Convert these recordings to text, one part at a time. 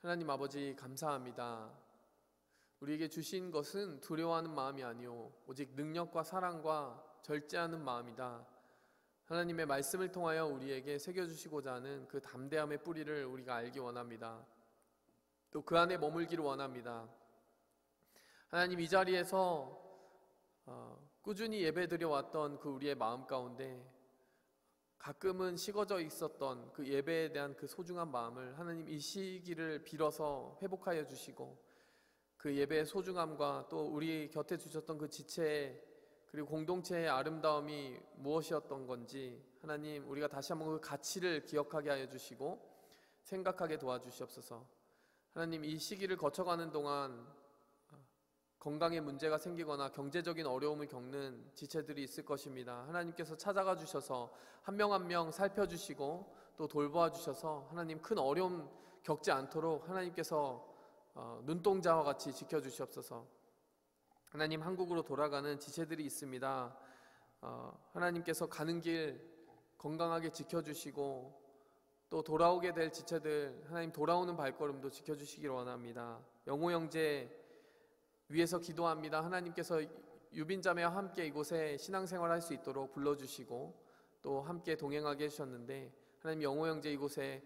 하나님 아버지 감사합니다. 우리에게 주신 것은 두려워하는 마음이 아니오 오직 능력과 사랑과 절제하는 마음이다. 하나님의 말씀을 통하여 우리에게 새겨주시고자 하는 그 담대함의 뿌리를 우리가 알기 원합니다. 또 그 안에 머물기를 원합니다. 하나님, 이 자리에서 꾸준히 예배드려 왔던 그 우리의 마음 가운데 가끔은 식어져 있었던 그 예배에 대한 그 소중한 마음을 하나님 이 시기를 빌어서 회복하여 주시고, 그 예배의 소중함과 또 우리 곁에 주셨던 그 지체 그리고 공동체의 아름다움이 무엇이었던 건지 하나님, 우리가 다시 한번 그 가치를 기억하게 하여 주시고 생각하게 도와주시옵소서. 하나님, 이 시기를 거쳐가는 동안 건강에 문제가 생기거나 경제적인 어려움을 겪는 지체들이 있을 것입니다. 하나님께서 찾아가 주셔서 한 명 한 명 살펴주시고 또 돌보아 주셔서 하나님 큰 어려움 겪지 않도록 하나님께서 눈동자와 같이 지켜주시옵소서. 하나님, 한국으로 돌아가는 지체들이 있습니다. 하나님께서 가는 길 건강하게 지켜주시고 또 돌아오게 될 지체들 하나님 돌아오는 발걸음도 지켜주시기를 원합니다. 영호 형제 위해서 기도합니다. 하나님께서 유빈자매와 함께 이곳에 신앙생활 할 수 있도록 불러주시고 또 함께 동행하게 해주셨는데, 하나님 영호 형제 이곳에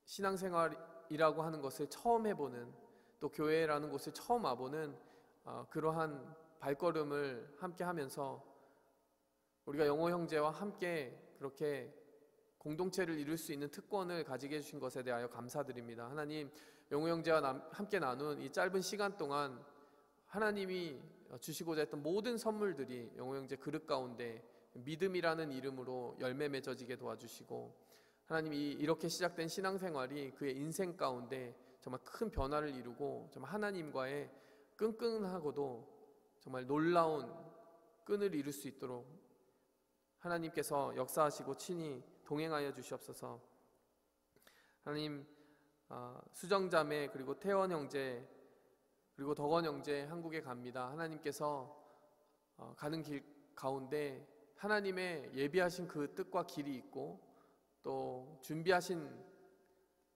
신앙생활이라고 하는 것을 처음 해보는, 또 교회라는 곳을 처음 와보는 그러한 발걸음을 함께 하면서 우리가 영호 형제와 함께 그렇게 공동체를 이룰 수 있는 특권을 가지게 해주신 것에 대하여 감사드립니다. 하나님, 영호 형제와 함께 나눈 이 짧은 시간 동안 하나님이 주시고자 했던 모든 선물들이 영호 형제 그릇 가운데 믿음이라는 이름으로 열매 맺어지게 도와주시고, 하나님 이렇게 시작된 신앙생활이 그의 인생 가운데 정말 큰 변화를 이루고 정말 하나님과의 끈끈하고도 정말 놀라운 끈을 이룰 수 있도록 하나님께서 역사하시고 친히 동행하여 주시옵소서. 하나님, 수정자매 그리고 태원 형제 그리고 덕원 형제 한국에 갑니다. 하나님께서 가는 길 가운데 하나님의 예비하신 그 뜻과 길이 있고 또 준비하신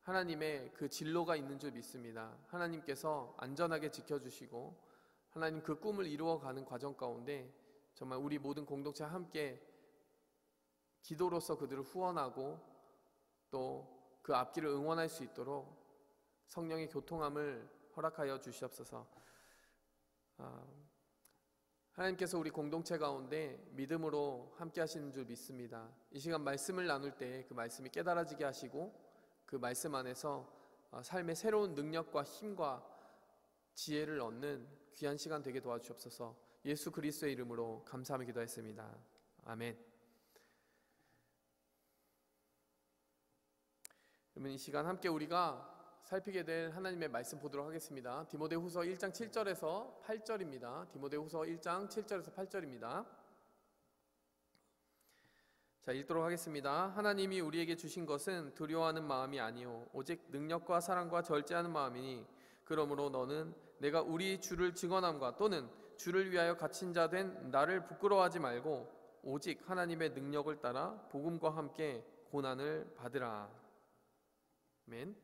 하나님의 그 진로가 있는 줄 믿습니다. 하나님께서 안전하게 지켜주시고 하나님 그 꿈을 이루어가는 과정 가운데 정말 우리 모든 공동체와 함께 기도로서 그들을 후원하고 또 그 앞길을 응원할 수 있도록 성령의 교통함을 허락하여 주시옵소서. 하나님께서 우리 공동체 가운데 믿음으로 함께 하시는 줄 믿습니다. 이 시간 말씀을 나눌 때 그 말씀이 깨달아지게 하시고 그 말씀 안에서 삶의 새로운 능력과 힘과 지혜를 얻는 귀한 시간 되게 도와주옵소서. 예수 그리스도의 이름으로 감사하며 기도했습니다. 아멘. 그러면 이 시간 함께 우리가 살피게 될 하나님의 말씀 보도록 하겠습니다. 디모데후서 1장 7절에서 8절입니다. 디모데후서 1장 7절에서 8절입니다. 자, 읽도록 하겠습니다. 하나님이 우리에게 주신 것은 두려워하는 마음이 아니요 오직 능력과 사랑과 절제하는 마음이니, 그러므로 너는 내가 우리 주를 증언함과 또는 주를 위하여 갇힌 자 된 나를 부끄러워하지 말고 오직 하나님의 능력을 따라 복음과 함께 고난을 받으라. 아멘.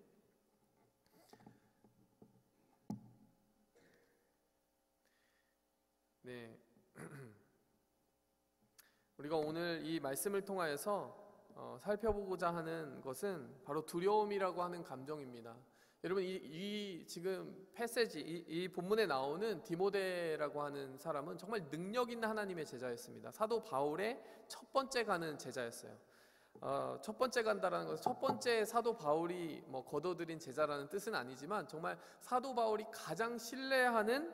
네. 우리가 오늘 이 말씀을 통하여서 살펴보고자 하는 것은 바로 두려움이라고 하는 감정입니다. 여러분, 이 지금 패세지, 이 본문에 나오는 디모데라고 하는 사람은 정말 능력 있는 하나님의 제자였습니다. 사도 바울의 첫 번째 가는 제자였어요. 첫 번째 간다라는 것은 첫 번째 사도 바울이 거둬들인 제자라는 뜻은 아니지만 정말 사도 바울이 가장 신뢰하는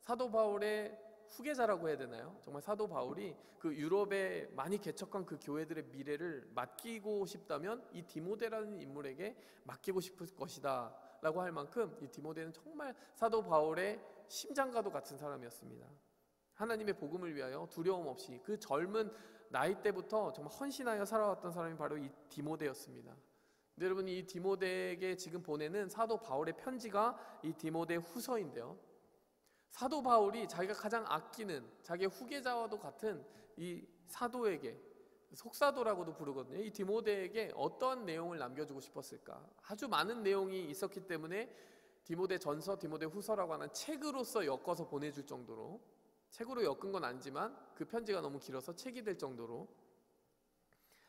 사도 바울의 후계자라고 해야 되나요? 정말 사도 바울이 그 유럽에 많이 개척한 그 교회들의 미래를 맡기고 싶다면 이 디모데라는 인물에게 맡기고 싶을 것이다 라고 할 만큼 이 디모데는 정말 사도 바울의 심장과도 같은 사람이었습니다. 하나님의 복음을 위하여 두려움 없이 그 젊은 나이 때부터 정말 헌신하여 살아왔던 사람이 바로 이 디모데였습니다. 근데 여러분, 이 디모데에게 지금 보내는 사도 바울의 편지가 이 디모데 후서인데요, 사도 바울이 자기가 가장 아끼는 자기의 후계자와도 같은 이 사도에게 속사도라고도 부르거든요. 이 디모데에게 어떤 내용을 남겨주고 싶었을까? 아주 많은 내용이 있었기 때문에 디모데 전서, 디모데 후서라고 하는 책으로서 엮어서 보내줄 정도로, 책으로 엮은 건 아니지만 그 편지가 너무 길어서 책이 될 정도로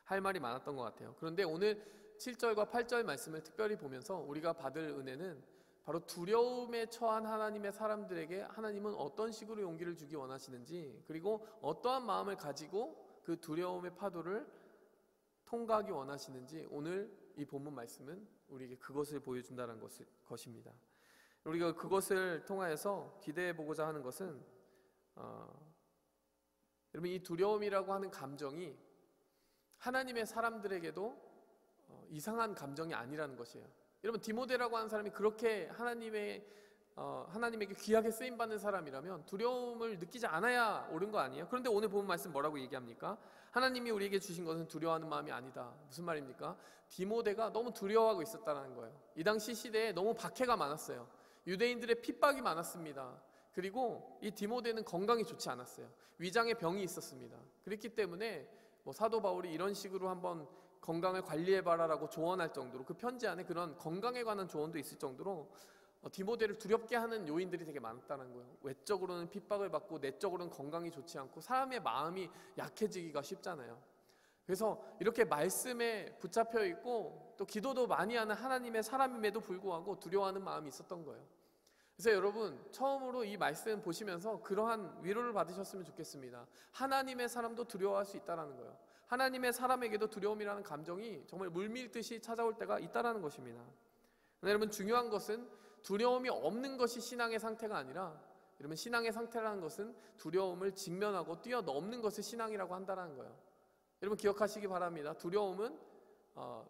할 말이 많았던 것 같아요. 그런데 오늘 7절과 8절 말씀을 특별히 보면서 우리가 받을 은혜는 바로 두려움에 처한 하나님의 사람들에게 하나님은 어떤 식으로 용기를 주기 원하시는지, 그리고 어떠한 마음을 가지고 그 두려움의 파도를 통과하기 원하시는지, 오늘 이 본문 말씀은 우리에게 그것을 보여준다는 것입니다. 우리가 그것을 통하여서 기대해 보고자 하는 것은 여러분, 이 두려움이라고 하는 감정이 하나님의 사람들에게도 이상한 감정이 아니라는 것이에요. 여러분, 디모데라고 하는 사람이 그렇게 하나님에게 귀하게 쓰임받는 사람이라면 두려움을 느끼지 않아야 옳은 거 아니에요? 그런데 오늘 본 말씀 뭐라고 얘기합니까? 하나님이 우리에게 주신 것은 두려워하는 마음이 아니다. 무슨 말입니까? 디모데가 너무 두려워하고 있었다는 거예요. 이 당시 시대에 너무 박해가 많았어요. 유대인들의 핍박이 많았습니다. 그리고 이 디모데는 건강이 좋지 않았어요. 위장에 병이 있었습니다. 그렇기 때문에 사도 바울이 이런 식으로 한번 건강을 관리해봐라라고 조언할 정도로, 그 편지 안에 그런 건강에 관한 조언도 있을 정도로 디모데를 두렵게 하는 요인들이 되게 많았다는 거예요. 외적으로는 핍박을 받고 내적으로는 건강이 좋지 않고 사람의 마음이 약해지기가 쉽잖아요. 그래서 이렇게 말씀에 붙잡혀 있고 또 기도도 많이 하는 하나님의 사람임에도 불구하고 두려워하는 마음이 있었던 거예요. 그래서 여러분, 처음으로 이 말씀 보시면서 그러한 위로를 받으셨으면 좋겠습니다. 하나님의 사람도 두려워할 수 있다는 거예요. 하나님의 사람에게도 두려움이라는 감정이 정말 물밀듯이 찾아올 때가 있다는 것입니다. 여러분, 중요한 것은 두려움이 없는 것이 신앙의 상태가 아니라, 여러분, 신앙의 상태라는 것은 두려움을 직면하고 뛰어넘는 것을 신앙이라고 한다는 거예요. 여러분, 기억하시기 바랍니다. 두려움은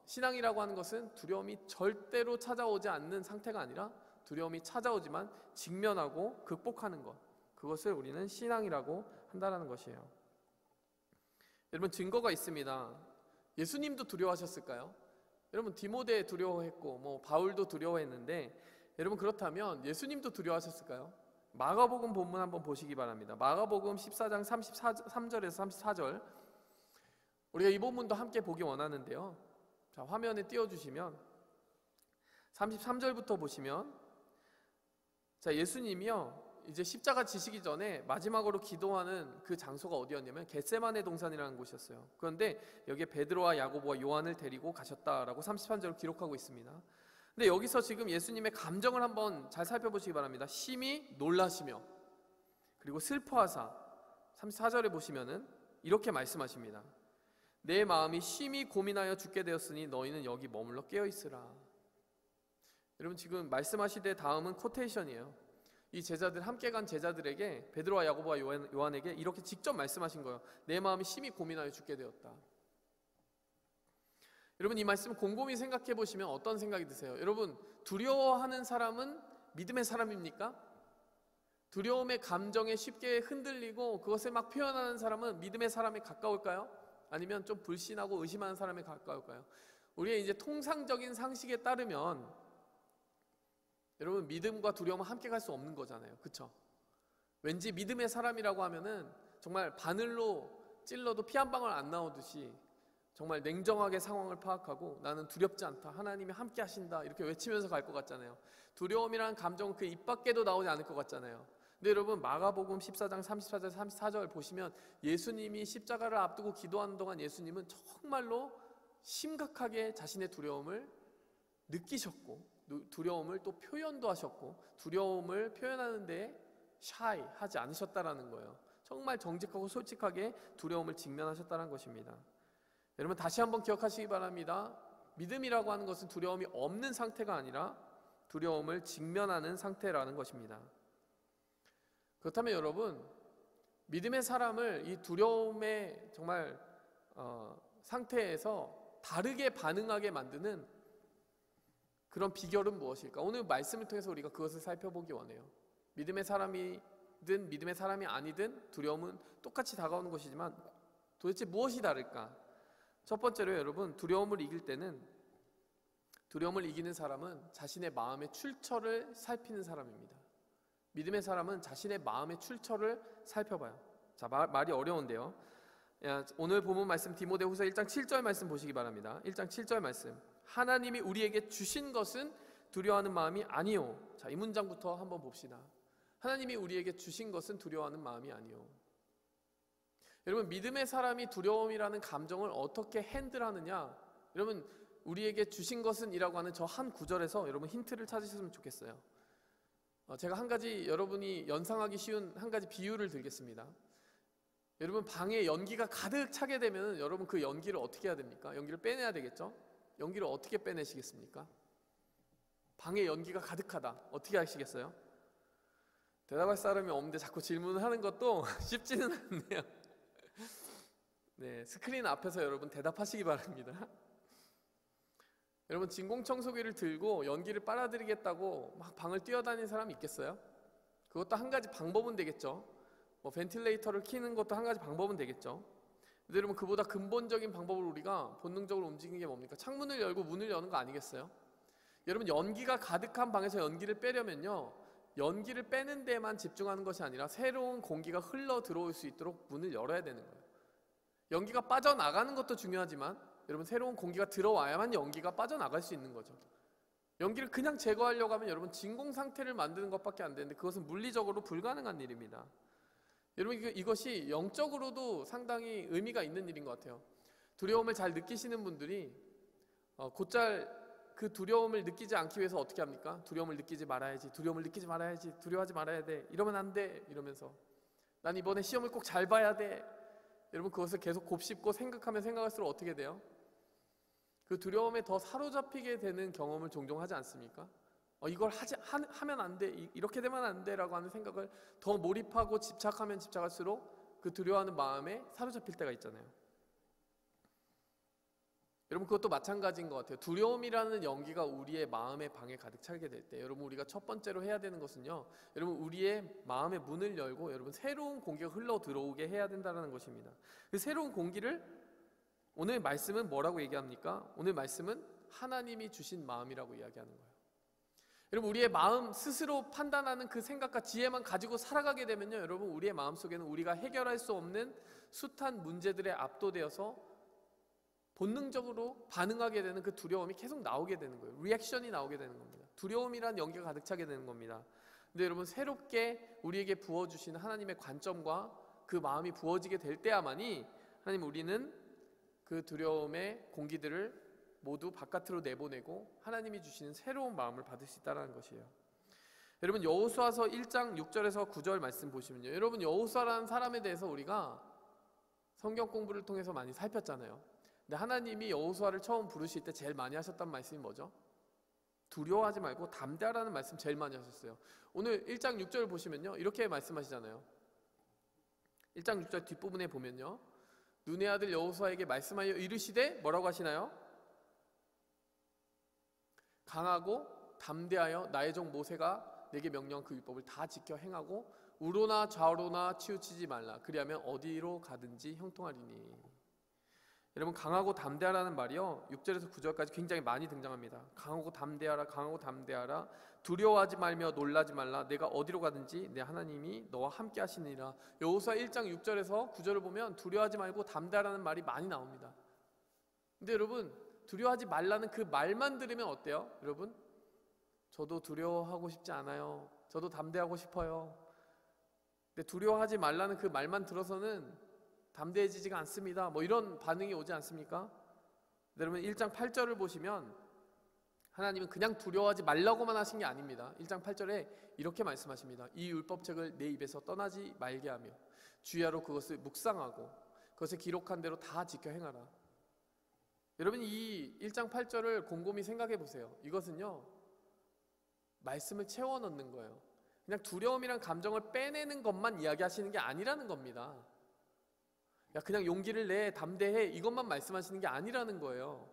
신앙이라고 하는 것은 두려움이 절대로 찾아오지 않는 상태가 아니라 두려움이 찾아오지만 직면하고 극복하는 것, 그것을 우리는 신앙이라고 한다는 것이에요. 여러분, 증거가 있습니다. 예수님도 두려워하셨을까요? 여러분, 디모데 두려워했고 바울도 두려워했는데, 여러분, 그렇다면 예수님도 두려워하셨을까요? 마가복음 본문 한번 보시기 바랍니다. 마가복음 14장 33절에서 34절, 우리가 이 본문도 함께 보기 원하는데요. 자, 화면에 띄워주시면 33절부터 보시면, 자, 예수님이요 이제 십자가 지시기 전에 마지막으로 기도하는 그 장소가 어디였냐면 겟세마네 동산이라는 곳이었어요. 그런데 여기에 베드로와 야고보와 요한을 데리고 가셨다라고 33절을 기록하고 있습니다. 근데 여기서 지금 예수님의 감정을 한번 잘 살펴보시기 바랍니다. 심히 놀라시며 그리고 슬퍼하사, 34절에 보시면은 이렇게 말씀하십니다. 내 마음이 심히 고민하여 죽게 되었으니 너희는 여기 머물러 깨어있으라. 여러분, 지금 말씀하시되 다음은 코테이션이에요. 이 제자들, 함께 간 제자들에게, 베드로와 야고보와 요한에게 이렇게 직접 말씀하신 거예요. 내 마음이 심히 고민하여 죽게 되었다. 여러분, 이 말씀 곰곰이 생각해 보시면 어떤 생각이 드세요? 여러분, 두려워하는 사람은 믿음의 사람입니까? 두려움의 감정에 쉽게 흔들리고 그것을 막 표현하는 사람은 믿음의 사람에 가까울까요? 아니면 좀 불신하고 의심하는 사람에 가까울까요? 우리의 이제 통상적인 상식에 따르면 여러분, 믿음과 두려움은 함께 갈 수 없는 거잖아요. 그렇죠? 왠지 믿음의 사람이라고 하면은 정말 바늘로 찔러도 피 한 방울 안 나오듯이 정말 냉정하게 상황을 파악하고 나는 두렵지 않다, 하나님이 함께 하신다, 이렇게 외치면서 갈 것 같잖아요. 두려움이라는 감정은 그 입 밖에도 나오지 않을 것 같잖아요. 근데 여러분, 마가복음 14장 34절 34절 보시면 예수님이 십자가를 앞두고 기도하는 동안 예수님은 정말로 심각하게 자신의 두려움을 느끼셨고, 두려움을 또 표현도 하셨고, 두려움을 표현하는데 샤이 하지 않으셨다라는 거예요. 정말 정직하고 솔직하게 두려움을 직면하셨다는 것입니다. 여러분, 다시 한번 기억하시기 바랍니다. 믿음이라고 하는 것은 두려움이 없는 상태가 아니라 두려움을 직면하는 상태라는 것입니다. 그렇다면 여러분, 믿음의 사람을 이 두려움의 정말 상태에서 다르게 반응하게 만드는 그런 비결은 무엇일까? 오늘 말씀을 통해서 우리가 그것을 살펴보기 원해요. 믿음의 사람이든 믿음의 사람이 아니든 두려움은 똑같이 다가오는 것이지만 도대체 무엇이 다를까? 첫 번째로 여러분, 두려움을 이길 때는, 두려움을 이기는 사람은 자신의 마음의 출처를 살피는 사람입니다. 믿음의 사람은 자신의 마음의 출처를 살펴봐요. 자, 말이 어려운데요. 오늘 본문 말씀 디모데후서 1장 7절 말씀 보시기 바랍니다. 1장 7절 말씀. 하나님이 우리에게 주신 것은 두려워하는 마음이 아니요. 자, 이 문장부터 한번 봅시다. 하나님이 우리에게 주신 것은 두려워하는 마음이 아니요. 여러분, 믿음의 사람이 두려움이라는 감정을 어떻게 핸들하느냐? 여러분, 우리에게 주신 것은 이라고 하는 저 한 구절에서 여러분 힌트를 찾으셨으면 좋겠어요. 제가 한 가지 여러분이 연상하기 쉬운 한 가지 비유를 들겠습니다. 여러분, 방에 연기가 가득 차게 되면 여러분 그 연기를 어떻게 해야 됩니까? 연기를 빼내야 되겠죠? 연기를 어떻게 빼내시겠습니까? 방에 연기가 가득하다. 어떻게 하시겠어요? 대답할 사람이 없는데 자꾸 질문을 하는 것도 쉽지는 않네요. 네, 스크린 앞에서 여러분 대답하시기 바랍니다. 여러분, 진공청소기를 들고 연기를 빨아들이겠다고 막 방을 뛰어다니는 사람이 있겠어요? 그것도 한 가지 방법은 되겠죠. 벤틸레이터를 켜는 것도 한 가지 방법은 되겠죠. 근데 여러분, 그보다 근본적인 방법을 우리가 본능적으로 움직이는 게 뭡니까? 창문을 열고 문을 여는 거 아니겠어요? 여러분, 연기가 가득한 방에서 연기를 빼려면요, 연기를 빼는 데만 집중하는 것이 아니라 새로운 공기가 흘러 들어올 수 있도록 문을 열어야 되는 거예요. 연기가 빠져나가는 것도 중요하지만 여러분, 새로운 공기가 들어와야만 연기가 빠져나갈 수 있는 거죠. 연기를 그냥 제거하려고 하면 여러분 진공 상태를 만드는 것밖에 안 되는데 그것은 물리적으로 불가능한 일입니다. 여러분, 이것이 영적으로도 상당히 의미가 있는 일인 것 같아요. 두려움을 잘 느끼시는 분들이 곧잘 그 두려움을 느끼지 않기 위해서 어떻게 합니까? 두려움을 느끼지 말아야지, 두려움을 느끼지 말아야지, 두려워하지 말아야 돼, 이러면 안 돼, 이러면서 난 이번에 시험을 꼭 잘 봐야 돼. 여러분, 그것을 계속 곱씹고 생각하면 생각할수록 어떻게 돼요? 그 두려움에 더 사로잡히게 되는 경험을 종종 하지 않습니까? 이걸 하면 안 돼, 이렇게 되면 안 돼라고 하는 생각을 더 몰입하고 집착하면 집착할수록 그 두려워하는 마음에 사로잡힐 때가 있잖아요. 여러분, 그것도 마찬가지인 것 같아요. 두려움이라는 연기가 우리의 마음의 방에 가득 차게 될 때 여러분, 우리가 첫 번째로 해야 되는 것은요, 여러분, 우리의 마음의 문을 열고 여러분 새로운 공기가 흘러 들어오게 해야 된다는 것입니다. 그 새로운 공기를 오늘 말씀은 뭐라고 얘기합니까? 오늘 말씀은 하나님이 주신 마음이라고 이야기하는 거예요. 여러분, 우리의 마음 스스로 판단하는 그 생각과 지혜만 가지고 살아가게 되면요, 여러분, 우리의 마음속에는 우리가 해결할 수 없는 숱한 문제들에 압도되어서 본능적으로 반응하게 되는 그 두려움이 계속 나오게 되는 거예요. 리액션이 나오게 되는 겁니다. 두려움이란 연기가 가득 차게 되는 겁니다. 근데 여러분, 새롭게 우리에게 부어주시는 하나님의 관점과 그 마음이 부어지게 될 때야만이 하나님, 우리는 그 두려움의 공기들을 모두 바깥으로 내보내고 하나님이 주시는 새로운 마음을 받을 수 있다는 것이에요. 여러분, 여호수아서 1장 6절에서 9절 말씀 보시면요, 여러분, 여호수아라는 사람에 대해서 우리가 성경 공부를 통해서 많이 살폈잖아요. 근데 하나님이 여호수아를 처음 부르실 때 제일 많이 하셨던 말씀이 뭐죠? 두려워하지 말고 담대하라는 말씀 제일 많이 하셨어요. 오늘 1장 6절 보시면요, 이렇게 말씀하시잖아요. 1장 6절 뒷부분에 보면요, 눈의 아들 여호수아에게 말씀하여 이르시되 뭐라고 하시나요? 강하고 담대하여 나의 종 모세가 내게 명령한 그 율법을 다 지켜 행하고 우로나 좌로나 치우치지 말라. 그리하면 어디로 가든지 형통하리니. 여러분, 강하고 담대하라는 말이요, 6절에서 9절까지 굉장히 많이 등장합니다. 강하고 담대하라, 강하고 담대하라, 두려워하지 말며 놀라지 말라, 내가 어디로 가든지 내 하나님이 너와 함께 하시니라. 여호수아 1장 6절에서 9절을 보면 두려워하지 말고 담대하라는 말이 많이 나옵니다. 근데 여러분, 두려워하지 말라는 그 말만 들으면 어때요? 여러분, 저도 두려워하고 싶지 않아요. 저도 담대하고 싶어요. 근데 두려워하지 말라는 그 말만 들어서는 담대해지지가 않습니다. 이런 반응이 오지 않습니까? 여러분, 1장 8절을 보시면 하나님은 그냥 두려워하지 말라고만 하신 게 아닙니다. 1장 8절에 이렇게 말씀하십니다. 이 율법책을 내 입에서 떠나지 말게 하며 주야로 그것을 묵상하고 그것을 기록한 대로 다 지켜 행하라. 여러분, 이 1장 8절을 곰곰이 생각해 보세요. 이것은요, 말씀을 채워 넣는 거예요. 그냥 두려움이란 감정을 빼내는 것만 이야기하시는 게 아니라는 겁니다. 야, 그냥 용기를 내, 담대해, 이것만 말씀하시는 게 아니라는 거예요.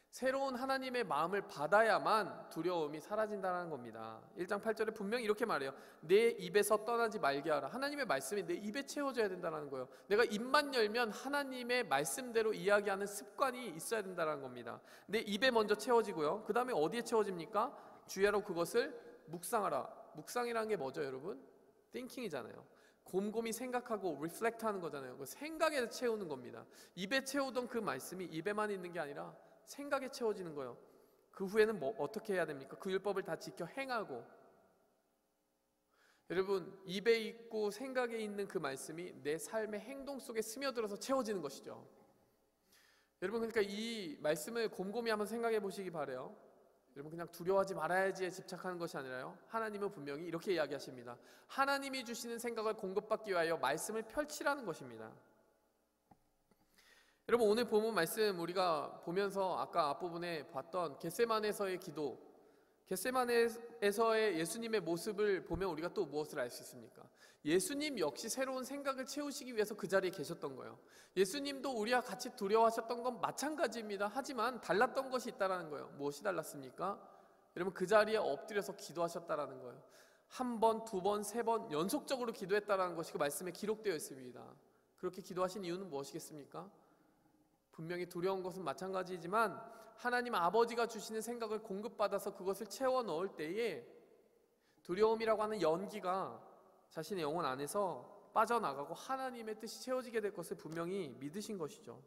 새로운 하나님의 마음을 받아야만 두려움이 사라진다는 겁니다. 1장 8절에 분명히 이렇게 말해요. 내 입에서 떠나지 말게 하라. 하나님의 말씀이 내 입에 채워져야 된다는 거예요. 내가 입만 열면 하나님의 말씀대로 이야기하는 습관이 있어야 된다는 겁니다. 내 입에 먼저 채워지고요, 그 다음에 어디에 채워집니까? 주야로 그것을 묵상하라. 묵상이라는 게 뭐죠, 여러분? thinking이잖아요. 곰곰이 생각하고 리플렉트하는 거잖아요. 그 생각에 채우는 겁니다. 입에 채우던 그 말씀이 입에만 있는 게 아니라 생각에 채워지는 거예요. 그 후에는 어떻게 해야 됩니까? 그 율법을 다 지켜 행하고. 여러분, 입에 있고 생각에 있는 그 말씀이 내 삶의 행동 속에 스며들어서 채워지는 것이죠. 여러분, 그러니까 이 말씀을 곰곰이 한번 생각해 보시기 바라요. 여러분, 그냥 두려워하지 말아야지에 집착하는 것이 아니라요, 하나님은 분명히 이렇게 이야기하십니다. 하나님이 주시는 생각을 공급받기 위하여 말씀을 펼치라는 것입니다. 여러분, 오늘 본문 말씀 우리가 보면서 아까 앞부분에 봤던 겟세마네에서의 기도, 겟세마네에서의 예수님의 모습을 보면 우리가 또 무엇을 알 수 있습니까? 예수님 역시 새로운 생각을 채우시기 위해서 그 자리에 계셨던 거예요. 예수님도 우리와 같이 두려워하셨던 건 마찬가지입니다. 하지만 달랐던 것이 있다는 거예요. 무엇이 달랐습니까? 여러분, 그 자리에 엎드려서 기도하셨다는 거예요. 한 번, 두 번, 세 번 연속적으로 기도했다는 것이 그 말씀에 기록되어 있습니다. 그렇게 기도하신 이유는 무엇이겠습니까? 분명히 두려운 것은 마찬가지이지만 하나님 아버지가 주시는 생각을 공급받아서 그것을 채워 넣을 때에 두려움이라고 하는 연기가 자신의 영혼 안에서 빠져나가고 하나님의 뜻이 채워지게 될 것을 분명히 믿으신 것이죠.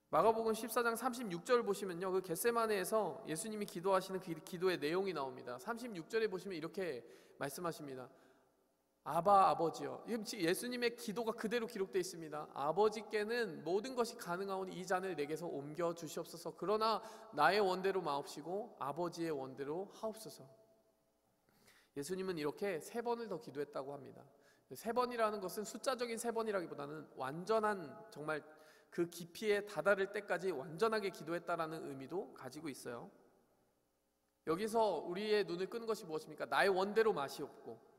마가복음 14장 36절 보시면요, 그 겟세마네에서 예수님이 기도하시는 그 기도의 내용이 나옵니다. 36절에 보시면 이렇게 말씀하십니다. 아바 아버지여. 예수님의 기도가 그대로 기록되어 있습니다. 아버지께는 모든 것이 가능하오니 이 잔을 내게서 옮겨 주시옵소서. 그러나 나의 원대로 마옵시고 아버지의 원대로 하옵소서. 예수님은 이렇게 3번을 더 기도했다고 합니다. 3번이라는 것은 숫자적인 3번이라기보다는 완전한, 정말 그 깊이에 다다를 때까지 완전하게 기도했다라는 의미도 가지고 있어요. 여기서 우리의 눈을 끄는 것이 무엇입니까? 나의 원대로 마시옵고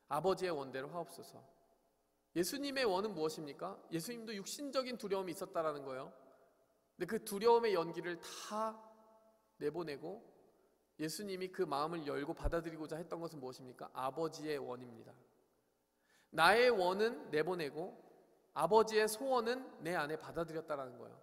아버지의 원대로 하옵소서. 예수님의 원은 무엇입니까? 예수님도 육신적인 두려움이 있었다라는 거예요. 근데 그 두려움의 연기를 다 내보내고 예수님이 그 마음을 열고 받아들이고자 했던 것은 무엇입니까? 아버지의 원입니다. 나의 원은 내보내고 아버지의 소원은 내 안에 받아들였다라는 거예요.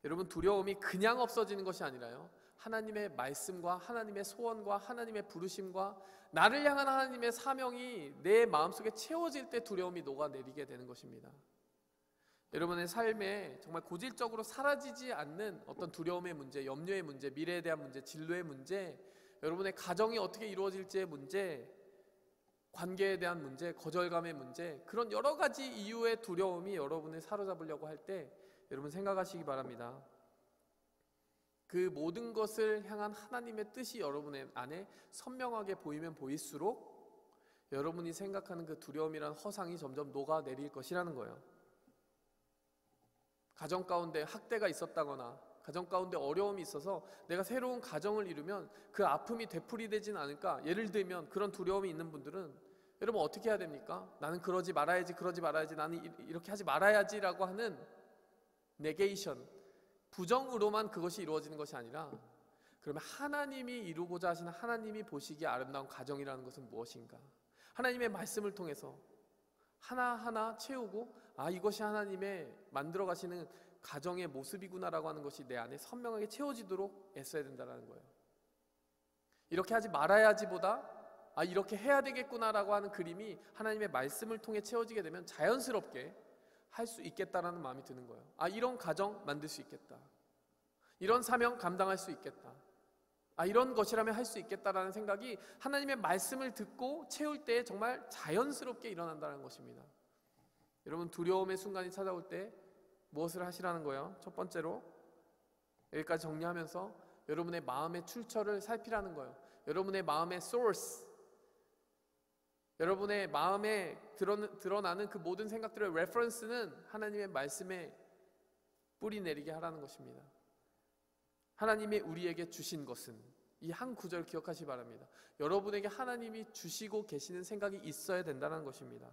여러분, 두려움이 그냥 없어지는 것이 아니라요, 하나님의 말씀과 하나님의 소원과 하나님의 부르심과 나를 향한 하나님의 사명이 내 마음속에 채워질 때 두려움이 녹아내리게 되는 것입니다. 여러분의 삶에 정말 고질적으로 사라지지 않는 어떤 두려움의 문제, 염려의 문제, 미래에 대한 문제, 진로의 문제, 여러분의 가정이 어떻게 이루어질지의 문제, 관계에 대한 문제, 거절감의 문제, 그런 여러 가지 이유의 두려움이 여러분을 사로잡으려고 할 때 여러분 생각하시기 바랍니다. 그 모든 것을 향한 하나님의 뜻이 여러분의 안에 선명하게 보이면 보일수록 여러분이 생각하는 그 두려움이란 허상이 점점 녹아내릴 것이라는 거예요. 가정 가운데 학대가 있었다거나 가정 가운데 어려움이 있어서 내가 새로운 가정을 이루면 그 아픔이 되풀이되진 않을까, 예를 들면 그런 두려움이 있는 분들은 여러분 어떻게 해야 됩니까? 나는 그러지 말아야지, 나는 이렇게 하지 말아야지라고 하는 네게이션, 부정으로만 그것이 이루어지는 것이 아니라, 그러면 하나님이 이루고자 하시는, 하나님이 보시기에 아름다운 가정이라는 것은 무엇인가, 하나님의 말씀을 통해서 하나하나 채우고, 이것이 하나님의 만들어 가시는 가정의 모습이구나라고 하는 것이 내 안에 선명하게 채워지도록 애써야 된다는 거예요. 이렇게 하지 말아야지보다 이렇게 해야 되겠구나라고 하는 그림이 하나님의 말씀을 통해 채워지게 되면 자연스럽게 할 수 있겠다라는 마음이 드는 거예요. 이런 가정 만들 수 있겠다, 이런 사명 감당할 수 있겠다, 이런 것이라면 할 수 있겠다라는 생각이 하나님의 말씀을 듣고 채울 때 정말 자연스럽게 일어난다는 것입니다. 여러분, 두려움의 순간이 찾아올 때 무엇을 하시라는 거예요? 첫 번째로 여기까지 정리하면서 여러분의 마음의 출처를 살피라는 거예요. 여러분의 마음의 source, 여러분의 마음에 드러나는 그 모든 생각들의 레퍼런스는 하나님의 말씀에 뿌리 내리게 하라는 것입니다. 하나님이 우리에게 주신 것은, 이 한 구절 기억하시기 바랍니다. 여러분에게 하나님이 주시고 계시는 생각이 있어야 된다는 것입니다.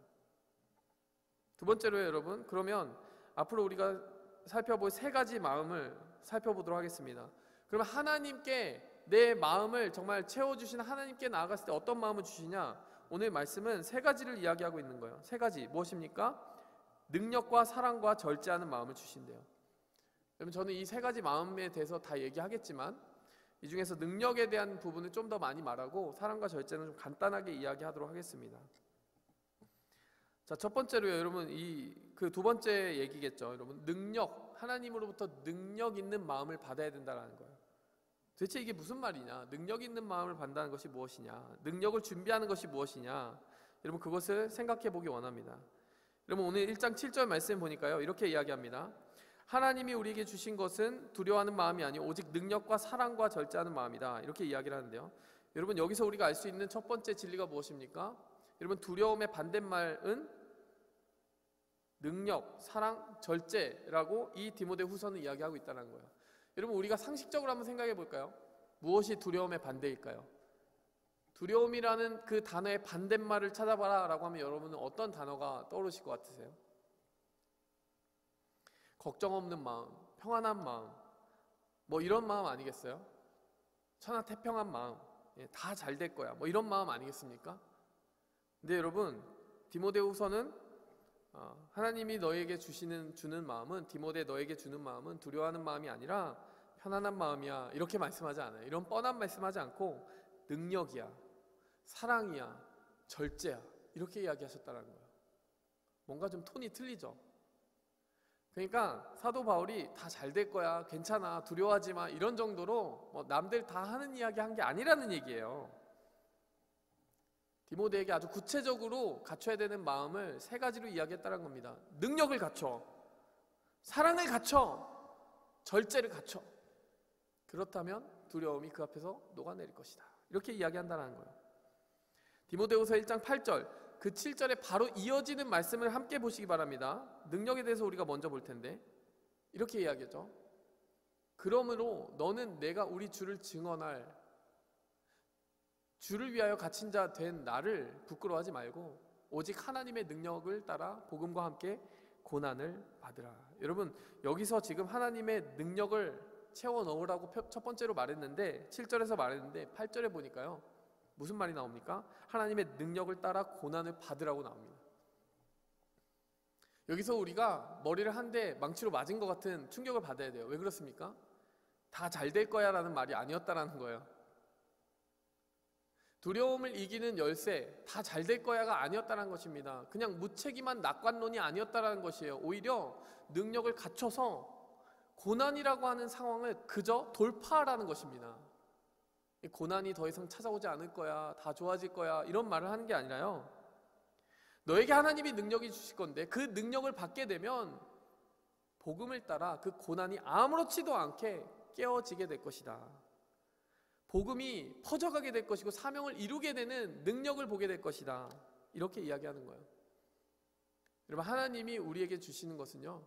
두 번째로 여러분, 그러면 앞으로 우리가 살펴볼 3가지 마음을 살펴보도록 하겠습니다. 그러면 하나님께 내 마음을 정말 채워주시는 하나님께 나아갔을 때 어떤 마음을 주시냐? 오늘 말씀은 3가지를 이야기하고 있는 거예요. 3가지 무엇입니까? 능력과 사랑과 절제하는 마음을 주신대요. 여러분, 저는 이 3가지 마음에 대해서 다 얘기하겠지만 이 중에서 능력에 대한 부분을 좀 더 많이 말하고 사랑과 절제는 좀 간단하게 이야기하도록 하겠습니다. 자, 첫 번째로요, 여러분, 그 두 번째 얘기겠죠. 여러분, 하나님으로부터 능력 있는 마음을 받아야 된다는 거예요. 도대체 이게 무슨 말이냐? 능력 있는 마음을 받는다는 것이 무엇이냐? 능력을 준비하는 것이 무엇이냐? 여러분, 그것을 생각해 보기 원합니다. 여러분, 오늘 1장 7절 말씀 보니까요, 이렇게 이야기합니다. 하나님이 우리에게 주신 것은 두려워하는 마음이 아니요 오직 능력과 사랑과 절제하는 마음이다. 이렇게 이야기를 하는데요. 여러분, 여기서 우리가 알 수 있는 첫 번째 진리가 무엇입니까? 여러분, 두려움의 반대말은 능력, 사랑, 절제라고 이 디모데후서는 이야기하고 있다는 거예요. 여러분, 우리가 상식적으로 한번 생각해 볼까요? 무엇이 두려움의 반대일까요? 두려움이라는 그 단어의 반대말을 찾아봐라 라고 하면 여러분은 어떤 단어가 떠오르실 것 같으세요? 걱정 없는 마음, 평안한 마음, 뭐 이런 마음 아니겠어요? 천하태평한 마음, 다 잘 될 거야, 뭐 이런 마음 아니겠습니까? 근데 여러분, 디모데후서는 하나님이 너에게 주는 마음은, 디모데 너에게 주는 마음은 두려워하는 마음이 아니라 편안한 마음이야, 이렇게 말씀하지 않아요. 이런 뻔한 말씀하지 않고 능력이야, 사랑이야, 절제야, 이렇게 이야기하셨다는 거예요. 뭔가 좀 톤이 틀리죠. 그러니까 사도 바울이 다 잘 될 거야, 괜찮아, 두려워하지 마, 이런 정도로 뭐 남들 다 하는 이야기 한 게 아니라는 얘기예요. 디모데에게 아주 구체적으로 갖춰야 되는 마음을 세 가지로 이야기했다는 겁니다. 능력을 갖춰, 사랑을 갖춰, 절제를 갖춰. 그렇다면 두려움이 그 앞에서 녹아내릴 것이다. 이렇게 이야기한다는 거예요. 디모데후서 1장 8절, 그 7절에 바로 이어지는 말씀을 함께 보시기 바랍니다. 능력에 대해서 우리가 먼저 볼 텐데 이렇게 이야기하죠. 그러므로 너는 내가 우리 주를 증언할 주를 위하여 갇힌 자 된 나를 부끄러워하지 말고 오직 하나님의 능력을 따라 복음과 함께 고난을 받으라. 여러분, 여기서 지금 하나님의 능력을 채워 넣으라고 첫 번째로 말했는데 7절에서 말했는데 8절에 보니까요, 무슨 말이 나옵니까? 하나님의 능력을 따라 고난을 받으라고 나옵니다. 여기서 우리가 머리를 한 대 망치로 맞은 것 같은 충격을 받아야 돼요. 왜 그렇습니까? 다 잘 될 거야 라는 말이 아니었다라는 거예요. 두려움을 이기는 열쇠, 다 잘 될 거야가 아니었다는 것입니다. 그냥 무책임한 낙관론이 아니었다는 것이에요. 오히려 능력을 갖춰서 고난이라고 하는 상황을 그저 돌파하라는 것입니다. 고난이 더 이상 찾아오지 않을 거야, 다 좋아질 거야, 이런 말을 하는 게 아니라요, 너에게 하나님이 능력이 주실 건데 그 능력을 받게 되면 복음을 따라 그 고난이 아무렇지도 않게 깨어지게 될 것이다. 복음이 퍼져가게 될 것이고 사명을 이루게 되는 능력을 보게 될 것이다. 이렇게 이야기하는 거예요. 여러분, 하나님이 우리에게 주시는 것은요,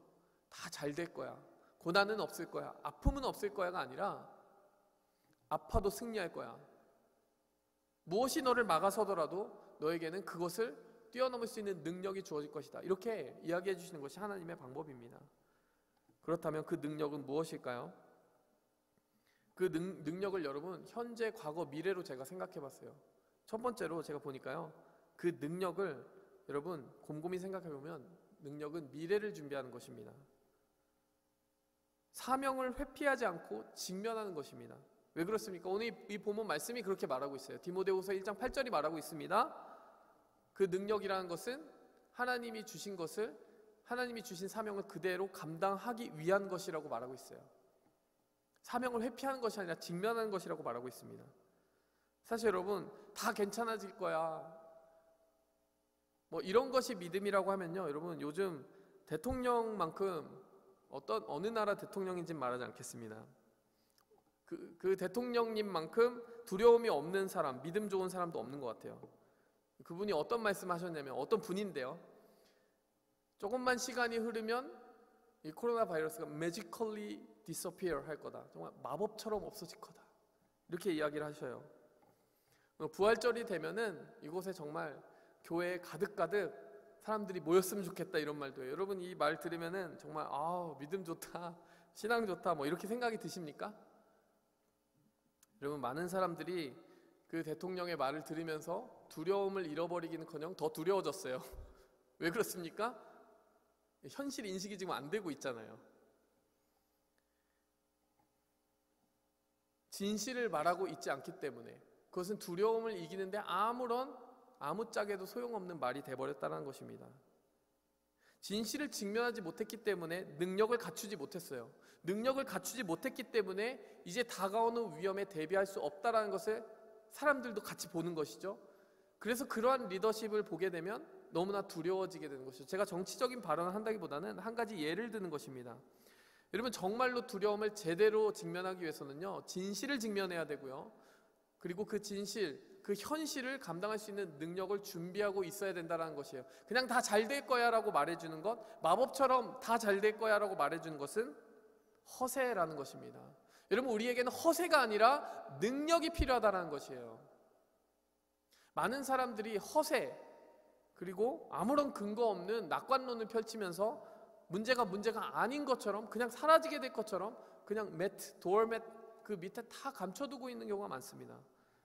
다 잘 될 거야, 고난은 없을 거야, 아픔은 없을 거야가 아니라 아파도 승리할 거야, 무엇이 너를 막아서더라도 너에게는 그것을 뛰어넘을 수 있는 능력이 주어질 것이다. 이렇게 이야기해 주시는 것이 하나님의 방법입니다. 그렇다면 그 능력은 무엇일까요? 그 능력을 여러분, 현재, 과거, 미래로 제가 생각해 봤어요. 첫 번째로 제가 보니까요, 그 능력을 여러분 곰곰이 생각해 보면 능력은 미래를 준비하는 것입니다. 사명을 회피하지 않고 직면하는 것입니다. 왜 그렇습니까? 오늘 이 본문 말씀이 그렇게 말하고 있어요. 디모데후서 1장 8절이 말하고 있습니다. 그 능력이라는 것은 하나님이 주신 것을, 하나님이 주신 사명을 그대로 감당하기 위한 것이라고 말하고 있어요. 사명을 회피하는 것이 아니라 직면하는 것이라고 말하고 있습니다. 사실 여러분, 다 괜찮아질 거야, 뭐 이런 것이 믿음이라고 하면요, 여러분 요즘 대통령만큼 어느 나라 대통령인지는 말하지 않겠습니다. 그 대통령님만큼 두려움이 없는 사람, 믿음 좋은 사람도 없는 것 같아요. 그분이 어떤 말씀 하셨냐면, 어떤 분인데요, 조금만 시간이 흐르면 이 코로나 바이러스가 magically disappear 할 거다, 정말 마법처럼 없어질 거다, 이렇게 이야기를 하셔요. 부활절이 되면은 이곳에 정말 교회에 가득가득 사람들이 모였으면 좋겠다, 이런 말도 해요. 여러분, 이 말 들으면은 정말 믿음 좋다, 신앙 좋다, 뭐 이렇게 생각이 드십니까? 여러분, 많은 사람들이 그 대통령의 말을 들으면서 두려움을 잃어버리기는커녕 더 두려워졌어요. 왜 그렇습니까? 현실 인식이 지금 안 되고 있잖아요. 진실을 말하고 있지 않기 때문에, 그것은 두려움을 이기는데 아무런 아무짝에도 소용없는 말이 돼버렸다는 것입니다. 진실을 직면하지 못했기 때문에 능력을 갖추지 못했어요. 능력을 갖추지 못했기 때문에 이제 다가오는 위험에 대비할 수 없다는 것을 사람들도 같이 보는 것이죠. 그래서 그러한 리더십을 보게 되면 너무나 두려워지게 되는 것이죠. 제가 정치적인 발언을 한다기보다는 한 가지 예를 드는 것입니다. 여러분, 정말로 두려움을 제대로 직면하기 위해서는요, 진실을 직면해야 되고요, 그리고 그 진실, 그 현실을 감당할 수 있는 능력을 준비하고 있어야 된다는 것이에요. 그냥 다 잘 될 거야 라고 말해주는 것, 마법처럼 다 잘 될 거야 라고 말해주는 것은 허세라는 것입니다. 여러분, 우리에게는 허세가 아니라 능력이 필요하다는 것이에요. 많은 사람들이 허세, 그리고 아무런 근거 없는 낙관론을 펼치면서 문제가 아닌 것처럼, 그냥 사라지게 될 것처럼 그냥 도어맷 그 밑에 다 감춰두고 있는 경우가 많습니다.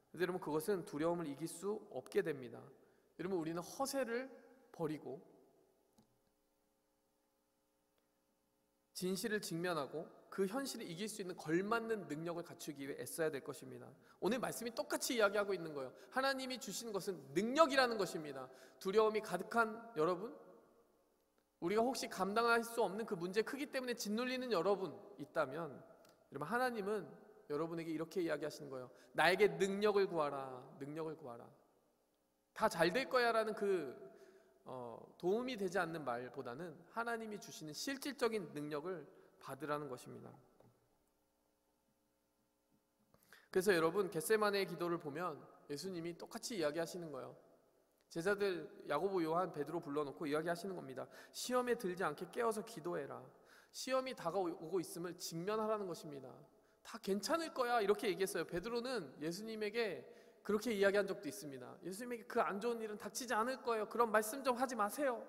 그런데 여러분, 그것은 두려움을 이길 수 없게 됩니다. 여러분, 우리는 허세를 버리고 진실을 직면하고 그 현실을 이길 수 있는 걸맞는 능력을 갖추기 위해 애써야 될 것입니다. 오늘 말씀이 똑같이 이야기하고 있는 거예요. 하나님이 주신 것은 능력이라는 것입니다. 두려움이 가득한 여러분, 우리가 혹시 감당할 수 없는 그 문제 크기 때문에 짓눌리는 여러분 있다면, 여러분, 하나님은 여러분에게 이렇게 이야기하시는 거예요. 나에게 능력을 구하라. 능력을 구하라. 다 잘 될 거야 라는 도움이 되지 않는 말보다는 하나님이 주시는 실질적인 능력을 받으라는 것입니다. 그래서 여러분, 겟세마네의 기도를 보면 예수님이 똑같이 이야기하시는 거예요. 제자들 야고보, 요한, 베드로 불러놓고 이야기하시는 겁니다. 시험에 들지 않게 깨어서 기도해라. 시험이 다가오고 있음을 직면하라는 것입니다. 다 괜찮을 거야 이렇게 얘기했어요. 베드로는 예수님에게 그렇게 이야기한 적도 있습니다. 예수님에게 그 안 좋은 일은 닥치지 않을 거예요. 그런 말씀 좀 하지 마세요.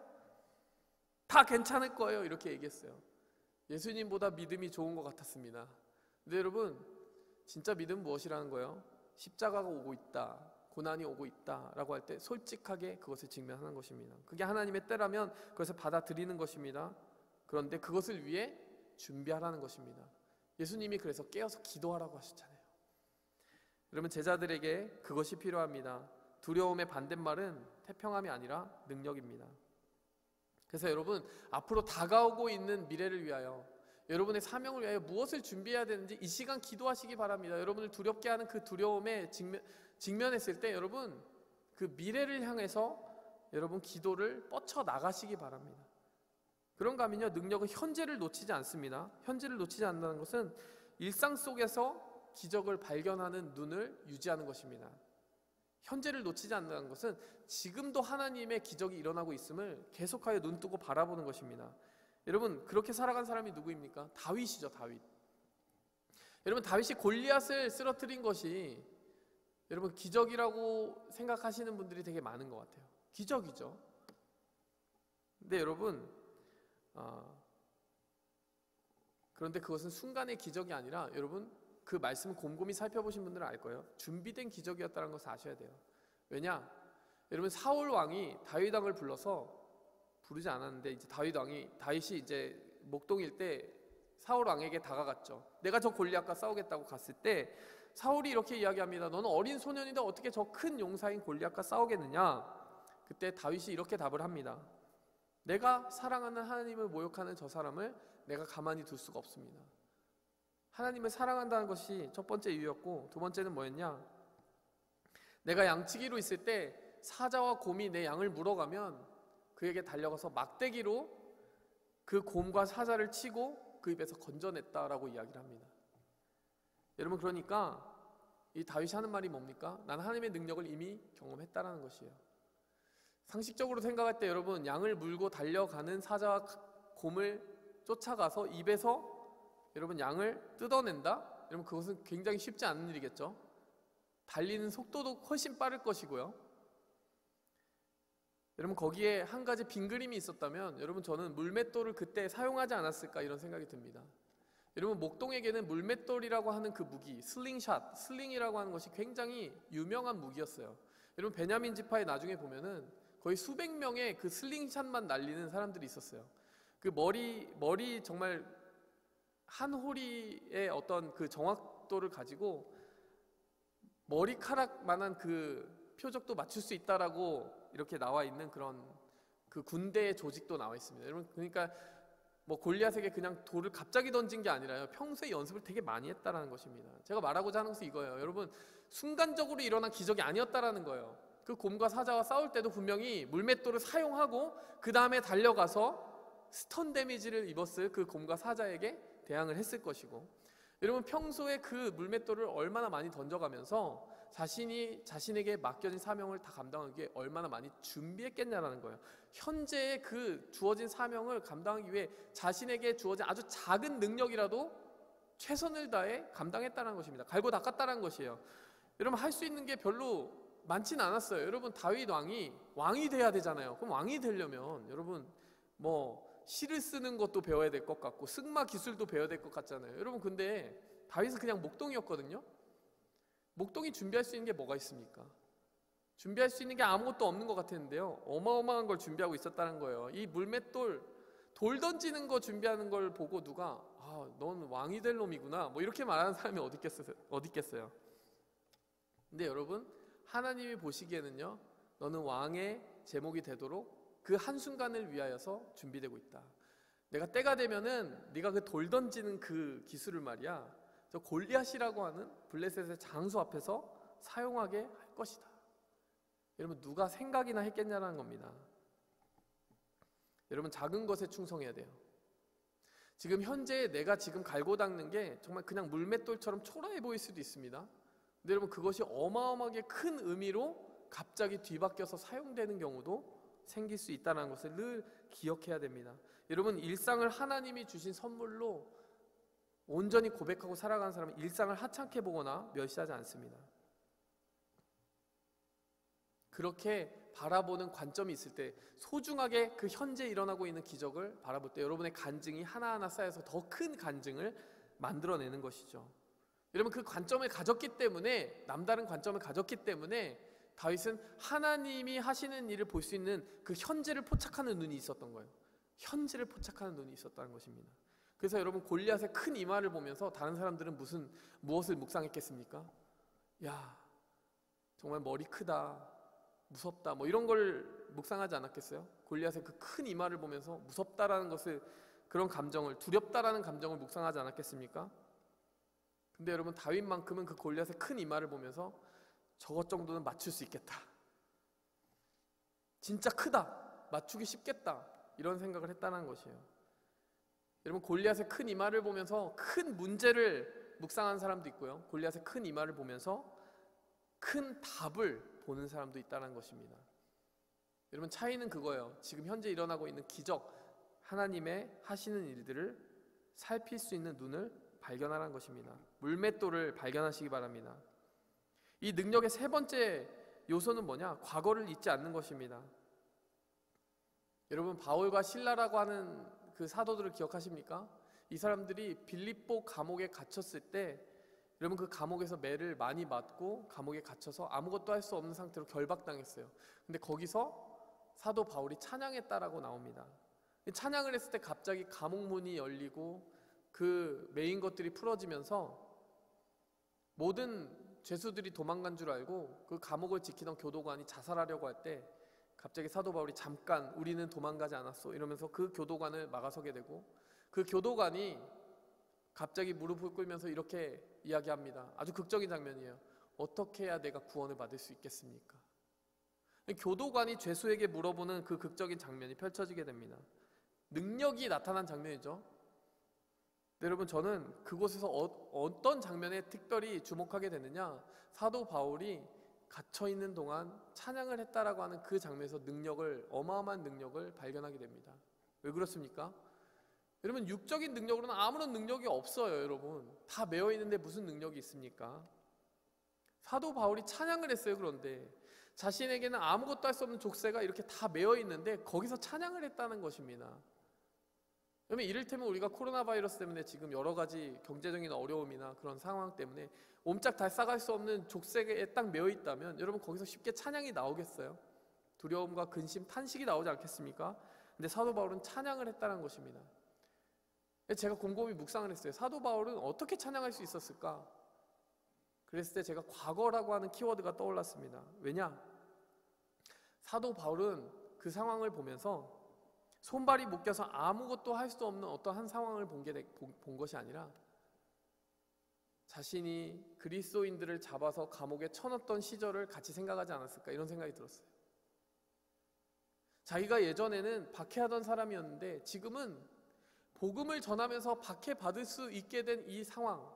다 괜찮을 거예요 이렇게 얘기했어요. 예수님보다 믿음이 좋은 것 같았습니다. 근데 여러분, 진짜 믿음은 무엇이라는 거예요? 십자가가 오고 있다, 고난이 오고 있다 라고 할 때 솔직하게 그것을 직면하는 것입니다. 그게 하나님의 때라면 그것을 받아들이는 것입니다. 그런데 그것을 위해 준비하라는 것입니다. 예수님이 그래서 깨어서 기도하라고 하셨잖아요. 여러분, 제자들에게 그것이 필요합니다. 두려움의 반대말은 태평함이 아니라 능력입니다. 그래서 여러분, 앞으로 다가오고 있는 미래를 위하여, 여러분의 사명을 위하여 무엇을 준비해야 되는지 이 시간 기도하시기 바랍니다. 여러분을 두렵게 하는 그 두려움에 직면했을 때 여러분, 그 미래를 향해서 여러분 기도를 뻗쳐 나가시기 바랍니다. 그런가 하면요, 능력은 현재를 놓치지 않습니다. 현재를 놓치지 않는다는 것은 일상 속에서 기적을 발견하는 눈을 유지하는 것입니다. 현재를 놓치지 않는다는 것은 지금도 하나님의 기적이 일어나고 있음을 계속하여 눈뜨고 바라보는 것입니다. 여러분, 그렇게 살아간 사람이 누구입니까? 다윗이죠. 다윗. 여러분, 다윗이 골리앗을 쓰러뜨린 것이 여러분 기적이라고 생각하시는 분들이 되게 많은 것 같아요. 기적이죠. 근데 여러분, 그런데 그것은 순간의 기적이 아니라, 여러분, 그 말씀을 곰곰이 살펴보신 분들은 알 거예요. 준비된 기적이었다는 것을 아셔야 돼요. 왜냐? 여러분, 사울 왕이 다윗 왕을 불러서, 부르지 않았는데 이제 다윗이 이제 목동일 때 사울 왕에게 다가갔죠. 내가 저 골리앗과 싸우겠다고 갔을 때 사울이 이렇게 이야기합니다. 너는 어린 소년인데 어떻게 저 큰 용사인 골리앗과 싸우겠느냐? 그때 다윗이 이렇게 답을 합니다. 내가 사랑하는 하나님을 모욕하는 저 사람을 내가 가만히 둘 수가 없습니다. 하나님을 사랑한다는 것이 첫 번째 이유였고, 두 번째는 뭐였냐? 내가 양치기로 있을 때 사자와 곰이 내 양을 물어가면 그에게 달려가서 막대기로 그 곰과 사자를 치고 그 입에서 건져냈다라고 이야기를 합니다. 여러분, 그러니까 이 다윗이 하는 말이 뭡니까? 난 하나님의 능력을 이미 경험했다라는 것이에요. 상식적으로 생각할 때 여러분, 양을 물고 달려가는 사자와 곰을 쫓아가서 입에서 여러분 양을 뜯어낸다? 여러분, 그것은 굉장히 쉽지 않은 일이겠죠. 달리는 속도도 훨씬 빠를 것이고요. 여러분, 거기에 한 가지 빈 그림이 있었다면 여러분, 저는 물맷돌을 그때 사용하지 않았을까 이런 생각이 듭니다. 여러분, 목동에게는 물맷돌이라고 하는 그 무기, 슬링이라고 하는 것이 굉장히 유명한 무기였어요. 여러분, 베냐민 지파에 나중에 보면은 거의 수백 명의 그 슬링샷만 날리는 사람들이 있었어요. 그 머리 정말 한 호리의 어떤 그 정확도를 가지고 머리카락만한 그 표적도 맞출 수 있다라고 이렇게 나와 있는 그런 그 군대의 조직도 나와 있습니다. 여러분, 그러니까 뭐 골리앗에게 그냥 돌을 갑자기 던진 게 아니라요, 평소에 연습을 되게 많이 했다라는 것입니다. 제가 말하고자 하는 것은 이거예요. 여러분, 순간적으로 일어난 기적이 아니었다라는 거예요. 그 곰과 사자와 싸울 때도 분명히 물맷돌을 사용하고 그 다음에 달려가서 스턴 데미지를 입었을 그 곰과 사자에게 대항을 했을 것이고, 여러분, 평소에 그 물맷돌을 얼마나 많이 던져가면서 자신에게 맡겨진 사명을 다 감당하기 위해 얼마나 많이 준비했겠냐라는 거예요. 현재의 그 주어진 사명을 감당하기 위해 자신에게 주어진 아주 작은 능력이라도 최선을 다해 감당했다는 것입니다. 갈고 닦았다는 것이에요. 여러분, 할 수 있는 게 별로 많지는 않았어요. 여러분, 다윗 왕이 돼야 되잖아요. 그럼 왕이 되려면 여러분 뭐 시를 쓰는 것도 배워야 될 것 같고 승마 기술도 배워야 될 것 같잖아요. 여러분, 근데 다윗은 그냥 목동이었거든요. 목동이 준비할 수 있는 게 뭐가 있습니까? 준비할 수 있는 게 아무것도 없는 것 같았는데요, 어마어마한 걸 준비하고 있었다는 거예요. 이 물맷돌, 돌 던지는 거 준비하는 걸 보고 누가 넌 왕이 될 놈이구나 뭐 이렇게 말하는 사람이 어디 있겠어요. 근데 여러분, 하나님이 보시기에는요, 너는 왕의 제목이 되도록 그 한순간을 위하여서 준비되고 있다. 내가 때가 되면은 네가 그 돌 던지는 그 기술을 말이야, 저 골리앗이라고 하는 블레셋의 장수 앞에서 사용하게 할 것이다. 여러분, 누가 생각이나 했겠냐라는 겁니다. 여러분, 작은 것에 충성해야 돼요. 지금 현재 내가 지금 갈고 닦는 게 정말 그냥 물맷돌처럼 초라해 보일 수도 있습니다. 근데 여러분, 그것이 어마어마하게 큰 의미로 갑자기 뒤바뀌어서 사용되는 경우도 생길 수 있다는 것을 늘 기억해야 됩니다. 여러분, 일상을 하나님이 주신 선물로 온전히 고백하고 살아가는 사람은 일상을 하찮게 보거나 멸시하지 않습니다. 그렇게 바라보는 관점이 있을 때, 소중하게 그 현재 일어나고 있는 기적을 바라볼 때 여러분의 간증이 하나하나 쌓여서 더 큰 간증을 만들어내는 것이죠. 여러분, 그 관점을 가졌기 때문에, 남다른 관점을 가졌기 때문에 다윗은 하나님이 하시는 일을 볼 수 있는 그 현재를 포착하는 눈이 있었던 거예요. 현재를 포착하는 눈이 있었다는 것입니다. 그래서 여러분, 골리앗의 큰 이마를 보면서 다른 사람들은 무엇을 묵상했겠습니까? 야, 정말 머리 크다, 무섭다, 뭐 이런 걸 묵상하지 않았겠어요? 골리앗의 그 큰 이마를 보면서 무섭다라는 것을, 그런 감정을, 두렵다라는 감정을 묵상하지 않았겠습니까? 근데 여러분, 다윗만큼은 그 골리앗의 큰 이마를 보면서 저것 정도는 맞출 수 있겠다, 진짜 크다, 맞추기 쉽겠다, 이런 생각을 했다는 것이에요. 여러분, 골리앗의 큰 이마를 보면서 큰 문제를 묵상한 사람도 있고요, 골리앗의 큰 이마를 보면서 큰 답을 보는 사람도 있다는 것입니다. 여러분, 차이는 그거예요. 지금 현재 일어나고 있는 기적, 하나님의 하시는 일들을 살필 수 있는 눈을 발견하라는 것입니다. 물맷돌을 발견하시기 바랍니다. 이 능력의 세 번째 요소는 뭐냐? 과거를 잊지 않는 것입니다. 여러분, 바울과 실라라고 하는 그 사도들을 기억하십니까? 이 사람들이 빌립보 감옥에 갇혔을 때, 여러분, 그 감옥에서 매를 많이 맞고 감옥에 갇혀서 아무것도 할 수 없는 상태로 결박당했어요. 근데 거기서 사도 바울이 찬양했다라고 나옵니다. 찬양을 했을 때 갑자기 감옥 문이 열리고 그 메인 것들이 풀어지면서 모든 죄수들이 도망간 줄 알고 그 감옥을 지키던 교도관이 자살하려고 할 때 갑자기 사도 바울이 잠깐 우리는 도망가지 않았어 이러면서 그 교도관을 막아서게 되고, 그 교도관이 갑자기 무릎을 꿇으면서 이렇게 이야기합니다. 아주 극적인 장면이에요. 어떻게 해야 내가 구원을 받을 수 있겠습니까? 교도관이 죄수에게 물어보는 그 극적인 장면이 펼쳐지게 됩니다. 능력이 나타난 장면이죠. 여러분, 저는 그곳에서 어떤 장면에 특별히 주목하게 되느냐, 사도 바울이 갇혀있는 동안 찬양을 했다라고 하는 그 장면에서 어마어마한 능력을 발견하게 됩니다. 왜 그렇습니까? 여러분, 육적인 능력으로는 아무런 능력이 없어요. 여러분, 다 메어있는데 무슨 능력이 있습니까? 사도 바울이 찬양을 했어요. 그런데 자신에게는 아무것도 할 수 없는 족쇄가 이렇게 다 메어있는데 거기서 찬양을 했다는 것입니다. 여러분, 이를테면 우리가 코로나 바이러스 때문에 지금 여러 가지 경제적인 어려움이나 그런 상황 때문에 옴짝달싹할 수 없는 족쇄에 딱 메어 있다면 여러분, 거기서 쉽게 찬양이 나오겠어요? 두려움과 근심, 탄식이 나오지 않겠습니까? 근데 사도 바울은 찬양을 했다는 것입니다. 제가 곰곰이 묵상을 했어요. 사도 바울은 어떻게 찬양할 수 있었을까? 그랬을 때 제가 과거라고 하는 키워드가 떠올랐습니다. 왜냐? 사도 바울은 그 상황을 보면서 손발이 묶여서 아무것도 할 수 없는 어떤 한 상황을 본 것이 아니라 자신이 그리스도인들을 잡아서 감옥에 쳐넣었던 시절을 같이 생각하지 않았을까, 이런 생각이 들었어요. 자기가 예전에는 박해하던 사람이었는데 지금은 복음을 전하면서 박해받을 수 있게 된 이 상황,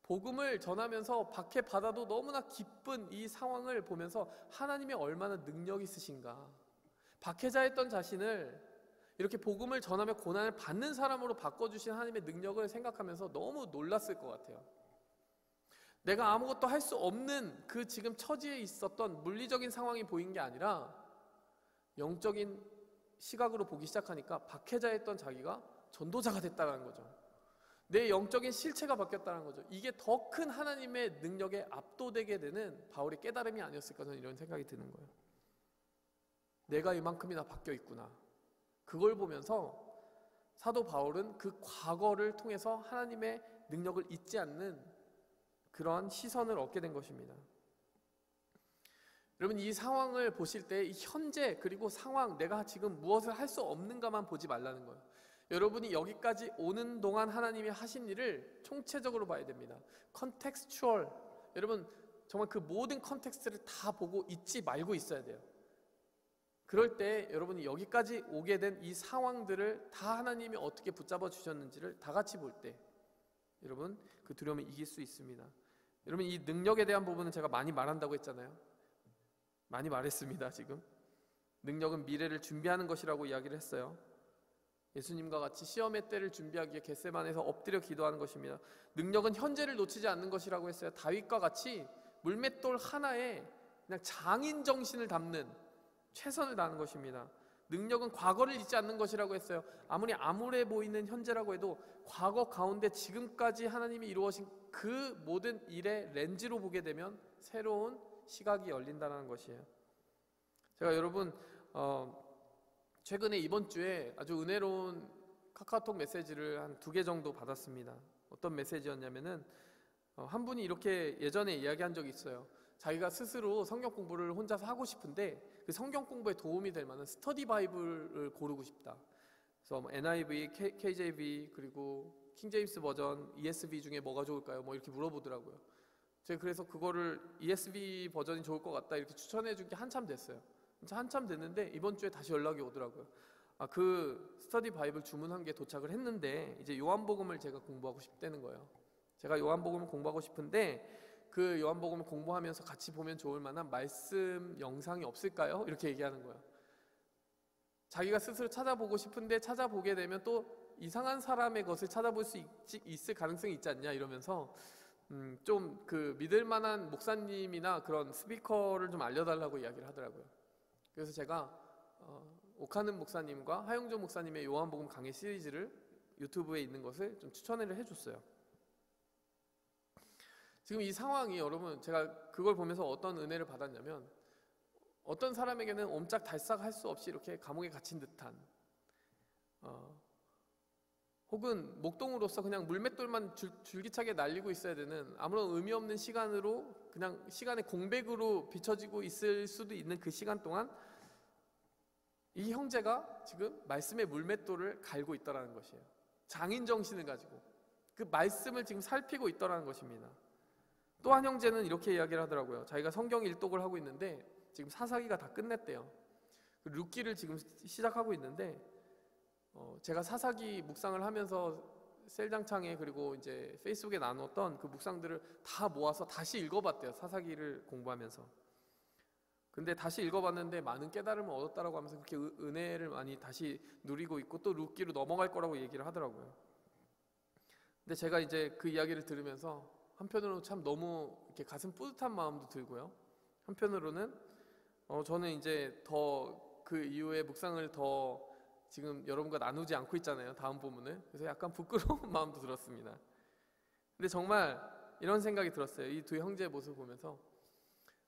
복음을 전하면서 박해받아도 너무나 기쁜 이 상황을 보면서 하나님이 얼마나 능력이 있으신가, 박해자였던 자신을 이렇게 복음을 전하며 고난을 받는 사람으로 바꿔주신 하나님의 능력을 생각하면서 너무 놀랐을 것 같아요. 내가 아무것도 할 수 없는 그 지금 처지에 있었던 물리적인 상황이 보인 게 아니라 영적인 시각으로 보기 시작하니까 박해자였던 자기가 전도자가 됐다는 거죠. 내 영적인 실체가 바뀌었다는 거죠. 이게 더 큰 하나님의 능력에 압도되게 되는 바울의 깨달음이 아니었을까, 저는 이런 생각이 드는 거예요. 내가 이만큼이나 바뀌어 있구나. 그걸 보면서 사도 바울은 그 과거를 통해서 하나님의 능력을 잊지 않는 그러한 시선을 얻게 된 것입니다. 여러분, 이 상황을 보실 때 이 현재 그리고 상황, 내가 지금 무엇을 할 수 없는가만 보지 말라는 거예요. 여러분이 여기까지 오는 동안 하나님이 하신 일을 총체적으로 봐야 됩니다. 컨텍스추얼, 여러분 정말 그 모든 컨텍스트를 다 보고 잊지 말고 있어야 돼요. 그럴 때 여러분이 여기까지 오게 된 이 상황들을 다 하나님이 어떻게 붙잡아 주셨는지를 다 같이 볼 때 여러분 그 두려움을 이길 수 있습니다. 여러분, 이 능력에 대한 부분은 제가 많이 말한다고 했잖아요. 많이 말했습니다. 지금 능력은 미래를 준비하는 것이라고 이야기를 했어요. 예수님과 같이 시험의 때를 준비하기 위해 겟세마네에서 엎드려 기도하는 것입니다. 능력은 현재를 놓치지 않는 것이라고 했어요. 다윗과 같이 물맷돌 하나에 그냥 장인 정신을 담는 최선을 다하는 것입니다. 능력은 과거를 잊지 않는 것이라고 했어요. 아무리 암울해 보이는 현재라고 해도 과거 가운데 지금까지 하나님이 이루어진 그 모든 일의 렌즈로 보게 되면 새로운 시각이 열린다는 것이에요. 제가 여러분 최근에 이번 주에 아주 은혜로운 카카오톡 메시지를 한 2개 정도 받았습니다. 어떤 메시지였냐면은 한 분이 이렇게 예전에 이야기한 적이 있어요. 자기가 스스로 성경 공부를 혼자서 하고 싶은데 그 성경 공부에 도움이 될 만한 스터디 바이블을 고르고 싶다. 그래서 NIV, KJV 그리고 킹제임스 버전, ESV 중에 뭐가 좋을까요? 뭐 이렇게 물어보더라고요. 제가 그래서 그거를 ESV 버전이 좋을 것 같다 이렇게 추천해 준 게 한참 됐어요. 한참 됐는데 이번 주에 다시 연락이 오더라고요. 그 스터디 바이블 주문한 게 도착을 했는데 이제 요한복음을 제가 공부하고 싶다는 거예요. 제가 요한복음을 공부하고 싶은데 그 요한복음을 공부하면서 같이 보면 좋을 만한 말씀 영상이 없을까요? 이렇게 얘기하는 거예요. 자기가 스스로 찾아보고 싶은데 찾아보게 되면 또 이상한 사람의 것을 찾아볼 수 있을 가능성이 있지 않냐 이러면서 좀 그 믿을 만한 목사님이나 그런 스피커를 좀 알려달라고 이야기를 하더라고요. 그래서 제가 오카는 목사님과 하영조 목사님의 요한복음 강의 시리즈를 유튜브에 있는 것을 좀 추천을 해줬어요. 지금 이 상황이 여러분, 제가 그걸 보면서 어떤 은혜를 받았냐면 어떤 사람에게는 옴짝달싹 할 수 없이 이렇게 감옥에 갇힌 듯한 혹은 목동으로서 그냥 물맷돌만 줄기차게 날리고 있어야 되는 아무런 의미 없는 시간으로 그냥 시간의 공백으로 비춰지고 있을 수도 있는 그 시간 동안 이 형제가 지금 말씀의 물맷돌을 갈고 있다는 것이에요. 장인 정신을 가지고 그 말씀을 지금 살피고 있다는 것입니다. 또 한 형제는 이렇게 이야기를 하더라고요. 자기가 성경 일독을 하고 있는데 지금 사사기가 다 끝냈대요. 룻기를 지금 시작하고 있는데 제가 사사기 묵상을 하면서 셀장창에 그리고 이제 페이스북에 나눴던 그 묵상들을 다 모아서 다시 읽어봤대요. 사사기를 공부하면서. 근데 다시 읽어봤는데 많은 깨달음을 얻었다라고 하면서 그렇게 은혜를 많이 다시 누리고 있고 또 룻기로 넘어갈 거라고 얘기를 하더라고요. 근데 제가 이제 그 이야기를 들으면서 한편으로는 참 너무 이렇게 가슴 뿌듯한 마음도 들고요. 한편으로는 저는 이제 더 그 이후에 묵상을 더 지금 여러분과 나누지 않고 있잖아요. 다음 부분을. 그래서 약간 부끄러운 마음도 들었습니다. 근데 정말 이런 생각이 들었어요. 이 두 형제의 모습을 보면서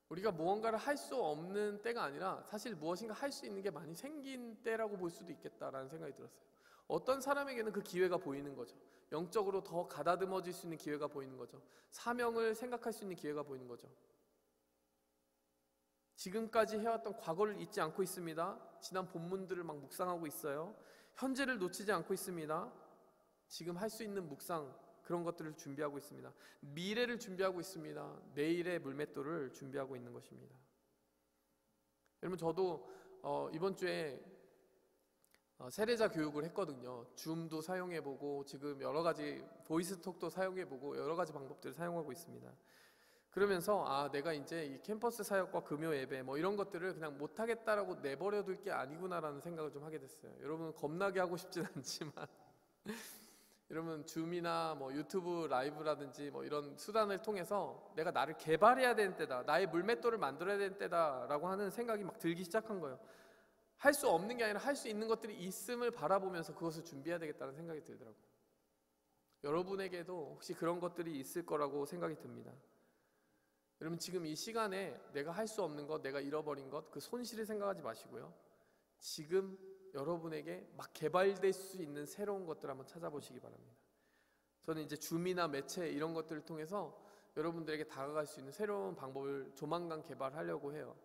우리가 무언가를 할 수 없는 때가 아니라 사실 무엇인가 할 수 있는 게 많이 생긴 때라고 볼 수도 있겠다라는 생각이 들었어요. 어떤 사람에게는 그 기회가 보이는 거죠. 영적으로 더 가다듬어질 수 있는 기회가 보이는 거죠. 사명을 생각할 수 있는 기회가 보이는 거죠. 지금까지 해왔던 과거를 잊지 않고 있습니다. 지난 본문들을 막 묵상하고 있어요. 현재를 놓치지 않고 있습니다. 지금 할 수 있는 묵상, 그런 것들을 준비하고 있습니다. 미래를 준비하고 있습니다. 내일의 물맷돌을 준비하고 있는 것입니다. 여러분, 저도 이번 주에 세례자 교육을 했거든요. 줌도 사용해보고 지금 여러 가지 보이스톡도 사용해보고 여러 가지 방법들을 사용하고 있습니다. 그러면서 내가 이제 이 캠퍼스 사역과 금요 예배 뭐 이런 것들을 그냥 못하겠다라고 내버려둘 게 아니구나라는 생각을 좀 하게 됐어요. 여러분, 겁나게 하고 싶진 않지만 여러분, 줌이나 뭐 유튜브 라이브라든지 뭐 이런 수단을 통해서 내가 나를 개발해야 되는 때다, 나의 물맷돌을 만들어야 되는 때다라고 하는 생각이 막 들기 시작한 거예요. 할 수 없는 게 아니라 할 수 있는 것들이 있음을 바라보면서 그것을 준비해야 되겠다는 생각이 들더라고요. 여러분에게도 혹시 그런 것들이 있을 거라고 생각이 듭니다. 여러분, 지금 이 시간에 내가 할 수 없는 것, 내가 잃어버린 것, 그 손실을 생각하지 마시고요. 지금 여러분에게 막 개발될 수 있는 새로운 것들 한번 찾아보시기 바랍니다. 저는 이제 줌이나 매체 이런 것들을 통해서 여러분들에게 다가갈 수 있는 새로운 방법을 조만간 개발하려고 해요.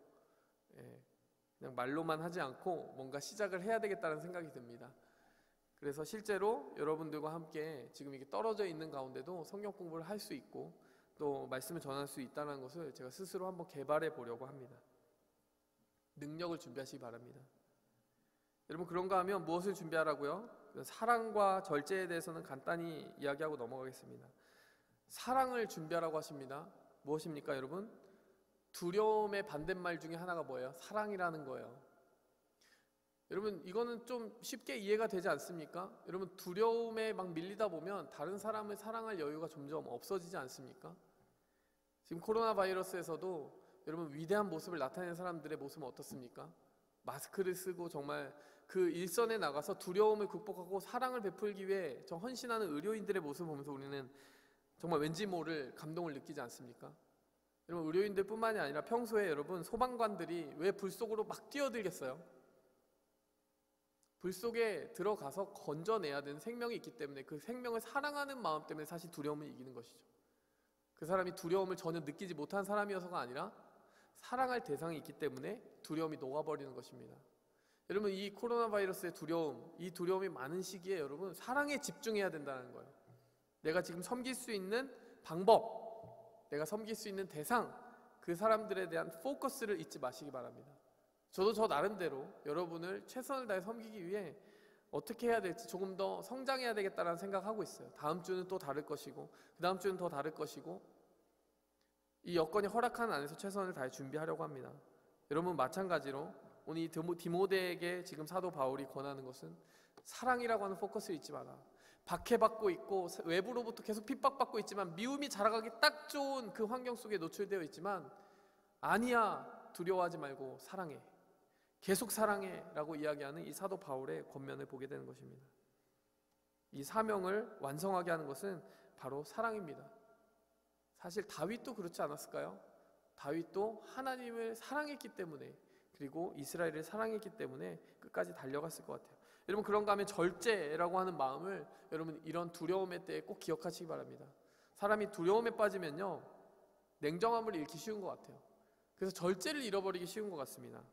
그냥 말로만 하지 않고 뭔가 시작을 해야 되겠다는 생각이 듭니다. 그래서 실제로 여러분들과 함께 지금 이게 떨어져 있는 가운데도 성경 공부를 할 수 있고 또 말씀을 전할 수 있다는 것을 제가 스스로 한번 개발해 보려고 합니다. 능력을 준비하시기 바랍니다. 여러분, 그런가 하면 무엇을 준비하라고요? 사랑과 절제에 대해서는 간단히 이야기하고 넘어가겠습니다. 사랑을 준비하라고 하십니다. 무엇입니까, 여러분? 두려움의 반대말 중에 하나가 뭐예요? 사랑이라는 거예요. 여러분, 이거는 좀 쉽게 이해가 되지 않습니까? 여러분, 두려움에 막 밀리다 보면 다른 사람을 사랑할 여유가 점점 없어지지 않습니까? 지금 코로나 바이러스에서도 여러분, 위대한 모습을 나타내는 사람들의 모습은 어떻습니까? 마스크를 쓰고 정말 그 일선에 나가서 두려움을 극복하고 사랑을 베풀기 위해 저 헌신하는 의료인들의 모습을 보면서 우리는 정말 왠지 모를 감동을 느끼지 않습니까? 여러분, 의료인들 뿐만이 아니라 평소에 여러분, 소방관들이 왜 불 속으로 막 뛰어들겠어요? 불 속에 들어가서 건져내야 되는 생명이 있기 때문에 그 생명을 사랑하는 마음 때문에 사실 두려움을 이기는 것이죠. 그 사람이 두려움을 전혀 느끼지 못한 사람이어서가 아니라 사랑할 대상이 있기 때문에 두려움이 녹아버리는 것입니다. 여러분, 이 코로나 바이러스의 두려움, 이 두려움이 많은 시기에 여러분, 사랑에 집중해야 된다는 거예요. 내가 지금 섬길 수 있는 방법, 내가 섬길 수 있는 대상, 그 사람들에 대한 포커스를 잊지 마시기 바랍니다. 저도 저 나름대로 여러분을 최선을 다해 섬기기 위해 어떻게 해야 될지 조금 더 성장해야 되겠다는 생각하고 있어요. 다음 주는 또 다를 것이고 그 다음 주는 더 다를 것이고 이 여건이 허락하는 안에서 최선을 다해 준비하려고 합니다. 여러분, 마찬가지로 오늘 이 디모데에게 지금 사도 바울이 권하는 것은 사랑이라고 하는 포커스를 잊지 마라. 박해받고 있고 외부로부터 계속 핍박받고 있지만 미움이 자라가기 딱 좋은 그 환경 속에 노출되어 있지만 아니야, 두려워하지 말고 사랑해, 계속 사랑해 라고 이야기하는 이 사도 바울의 권면을 보게 되는 것입니다. 이 사명을 완성하게 하는 것은 바로 사랑입니다. 사실 다윗도 그렇지 않았을까요? 다윗도 하나님을 사랑했기 때문에, 그리고 이스라엘을 사랑했기 때문에 끝까지 달려갔을 것 같아요. 여러분, 그런가 하면 절제라고 하는 마음을 여러분, 이런 두려움의 때에 꼭 기억하시기 바랍니다. 사람이 두려움에 빠지면요, 냉정함을 잃기 쉬운 것 같아요. 그래서 절제를 잃어버리기 쉬운 것 같습니다.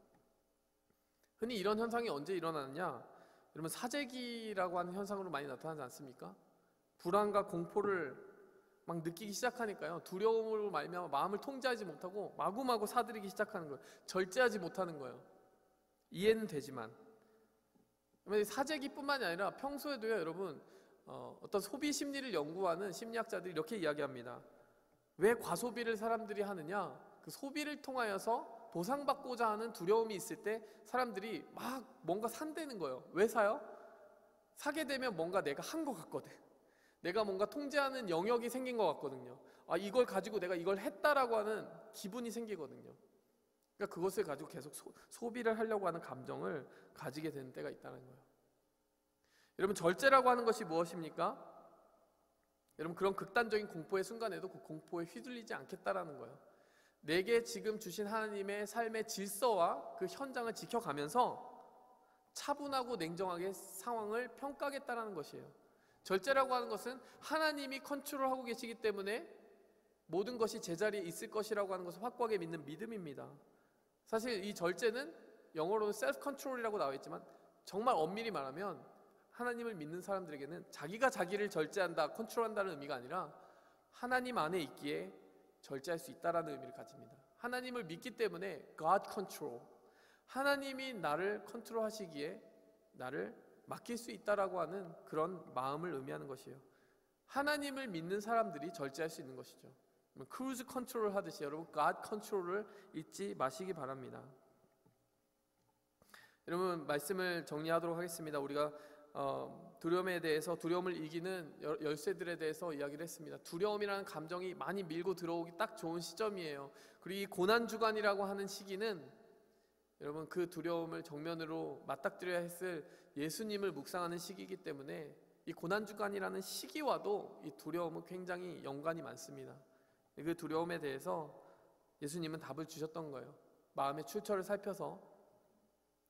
흔히 이런 현상이 언제 일어나느냐? 여러분, 사재기라고 하는 현상으로 많이 나타나지 않습니까? 불안과 공포를 막 느끼기 시작하니까요, 두려움으로 말미암아 마음을 통제하지 못하고 마구마구 사들이기 시작하는 거예요. 절제하지 못하는 거예요. 이해는 되지만 사재기뿐만이 아니라 평소에도요, 여러분, 어떤 소비 심리를 연구하는 심리학자들이 이렇게 이야기합니다. 왜 과소비를 사람들이 하느냐? 그 소비를 통하여서 보상받고자 하는 두려움이 있을 때 사람들이 막 뭔가 산다는 거예요. 왜 사요? 사게 되면 뭔가 내가 한 것 같거든. 내가 뭔가 통제하는 영역이 생긴 것 같거든요. 이걸 가지고 내가 이걸 했다라고 하는 기분이 생기거든요. 그러니까 그것을 가지고 계속 소비를 하려고 하는 감정을 가지게 되는 때가 있다는 거예요. 여러분, 절제라고 하는 것이 무엇입니까? 여러분, 그런 극단적인 공포의 순간에도 그 공포에 휘둘리지 않겠다라는 거예요. 내게 지금 주신 하나님의 삶의 질서와 그 현장을 지켜가면서 차분하고 냉정하게 상황을 평가하겠다라는 것이에요. 절제라고 하는 것은 하나님이 컨트롤하고 계시기 때문에 모든 것이 제자리에 있을 것이라고 하는 것을 확고하게 믿는 믿음입니다. 사실 이 절제는 영어로는 셀프 컨트롤이라고 나와 있지만 정말 엄밀히 말하면 하나님을 믿는 사람들에게는 자기가 자기를 절제한다, 컨트롤한다는 의미가 아니라 하나님 안에 있기에 절제할 수 있다라는 의미를 가집니다. 하나님을 믿기 때문에 God control, 하나님이 나를 컨트롤하시기에 나를 맡길 수 있다라고 하는 그런 마음을 의미하는 것이에요. 하나님을 믿는 사람들이 절제할 수 있는 것이죠. 크루즈 컨트롤 하듯이 여러분 God 컨트롤을 잊지 마시기 바랍니다. 여러분 말씀을 정리하도록 하겠습니다. 우리가 두려움에 대해서, 두려움을 이기는 열쇠들에 대해서 이야기를 했습니다. 두려움이라는 감정이 많이 밀고 들어오기 딱 좋은 시점이에요. 그리고 이 고난주간이라고 하는 시기는 여러분 그 두려움을 정면으로 맞닥뜨려야 했을 예수님을 묵상하는 시기이기 때문에 이 고난주간이라는 시기와도 이 두려움은 굉장히 연관이 많습니다. 그 두려움에 대해서 예수님은 답을 주셨던 거예요. 마음의 출처를 살펴서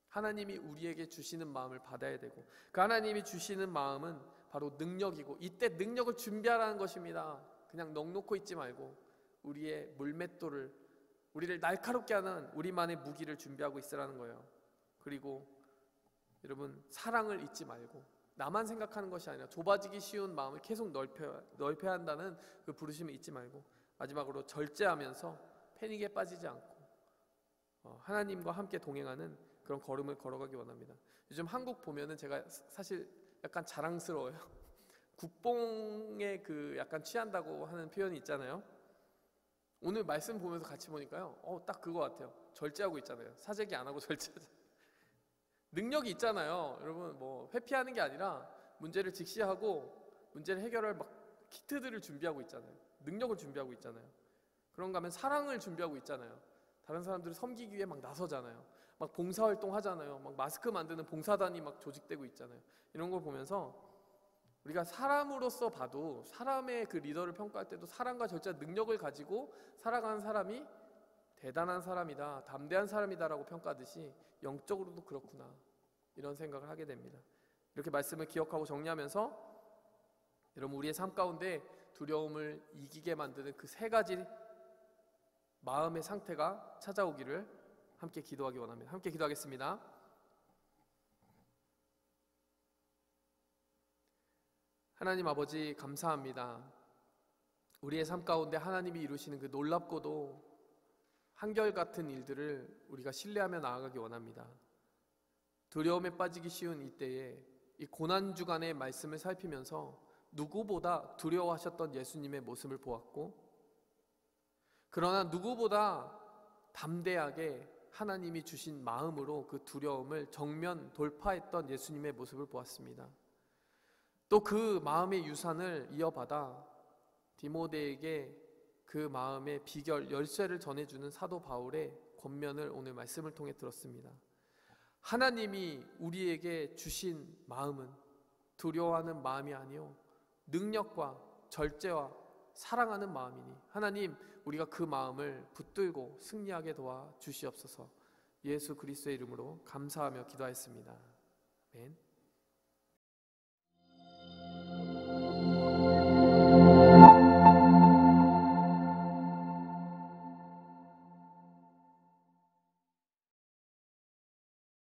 하나님이 우리에게 주시는 마음을 받아야 되고, 그 하나님이 주시는 마음은 바로 능력이고, 이때 능력을 준비하라는 것입니다. 그냥 넋놓고 있지 말고 우리의 물맷돌을, 우리를 날카롭게 하는 우리만의 무기를 준비하고 있으라는 거예요. 그리고 여러분 사랑을 잊지 말고, 나만 생각하는 것이 아니라 좁아지기 쉬운 마음을 계속 넓혀야 한다는 그 부르심을 잊지 말고, 마지막으로 절제하면서 패닉에 빠지지 않고 하나님과 함께 동행하는 그런 걸음을 걸어가기 원합니다. 요즘 한국 보면은 제가 사실 약간 자랑스러워요. 국뽕에 그 약간 취한다고 하는 표현이 있잖아요. 오늘 말씀 보면서 같이 보니까요, 딱 그거 같아요. 절제하고 있잖아요. 사재기 안 하고 절제하잖아요. 능력이 있잖아요. 여러분 뭐 회피하는 게 아니라 문제를 직시하고 문제를 해결할 막 키트들을 준비하고 있잖아요. 능력을 준비하고 있잖아요. 그런가 하면 사랑을 준비하고 있잖아요. 다른 사람들을 섬기기 위해 막 나서잖아요. 막 봉사활동 하잖아요. 막 마스크 만드는 봉사단이 막 조직되고 있잖아요. 이런 걸 보면서 우리가 사람으로서 봐도, 사람의 그 리더를 평가할 때도 사랑과 절제 능력을 가지고 살아가는 사람이 대단한 사람이다, 담대한 사람이다라고 평가하듯이 영적으로도 그렇구나, 이런 생각을 하게 됩니다. 이렇게 말씀을 기억하고 정리하면서 여러분 우리의 삶 가운데 두려움을 이기게 만드는 그 세 가지 마음의 상태가 찾아오기를 함께 기도하기 원합니다. 함께 기도하겠습니다. 하나님 아버지 감사합니다. 우리의 삶 가운데 하나님이 이루시는 그 놀랍고도 한결같은 일들을 우리가 신뢰하며 나아가기 원합니다. 두려움에 빠지기 쉬운 이때에 이 고난주간의 말씀을 살피면서 누구보다 두려워하셨던 예수님의 모습을 보았고, 그러나 누구보다 담대하게 하나님이 주신 마음으로 그 두려움을 정면 돌파했던 예수님의 모습을 보았습니다. 또 그 마음의 유산을 이어받아 디모데에게 그 마음의 비결, 열쇠를 전해주는 사도 바울의 권면을 오늘 말씀을 통해 들었습니다. 하나님이 우리에게 주신 마음은 두려워하는 마음이 아니요 능력과 절제와 사랑하는 마음이니 하나님, 우리가 그 마음을 붙들고 승리하게 도와 주시옵소서. 예수 그리스도의 이름으로 감사하며 기도하였습니다. 아멘.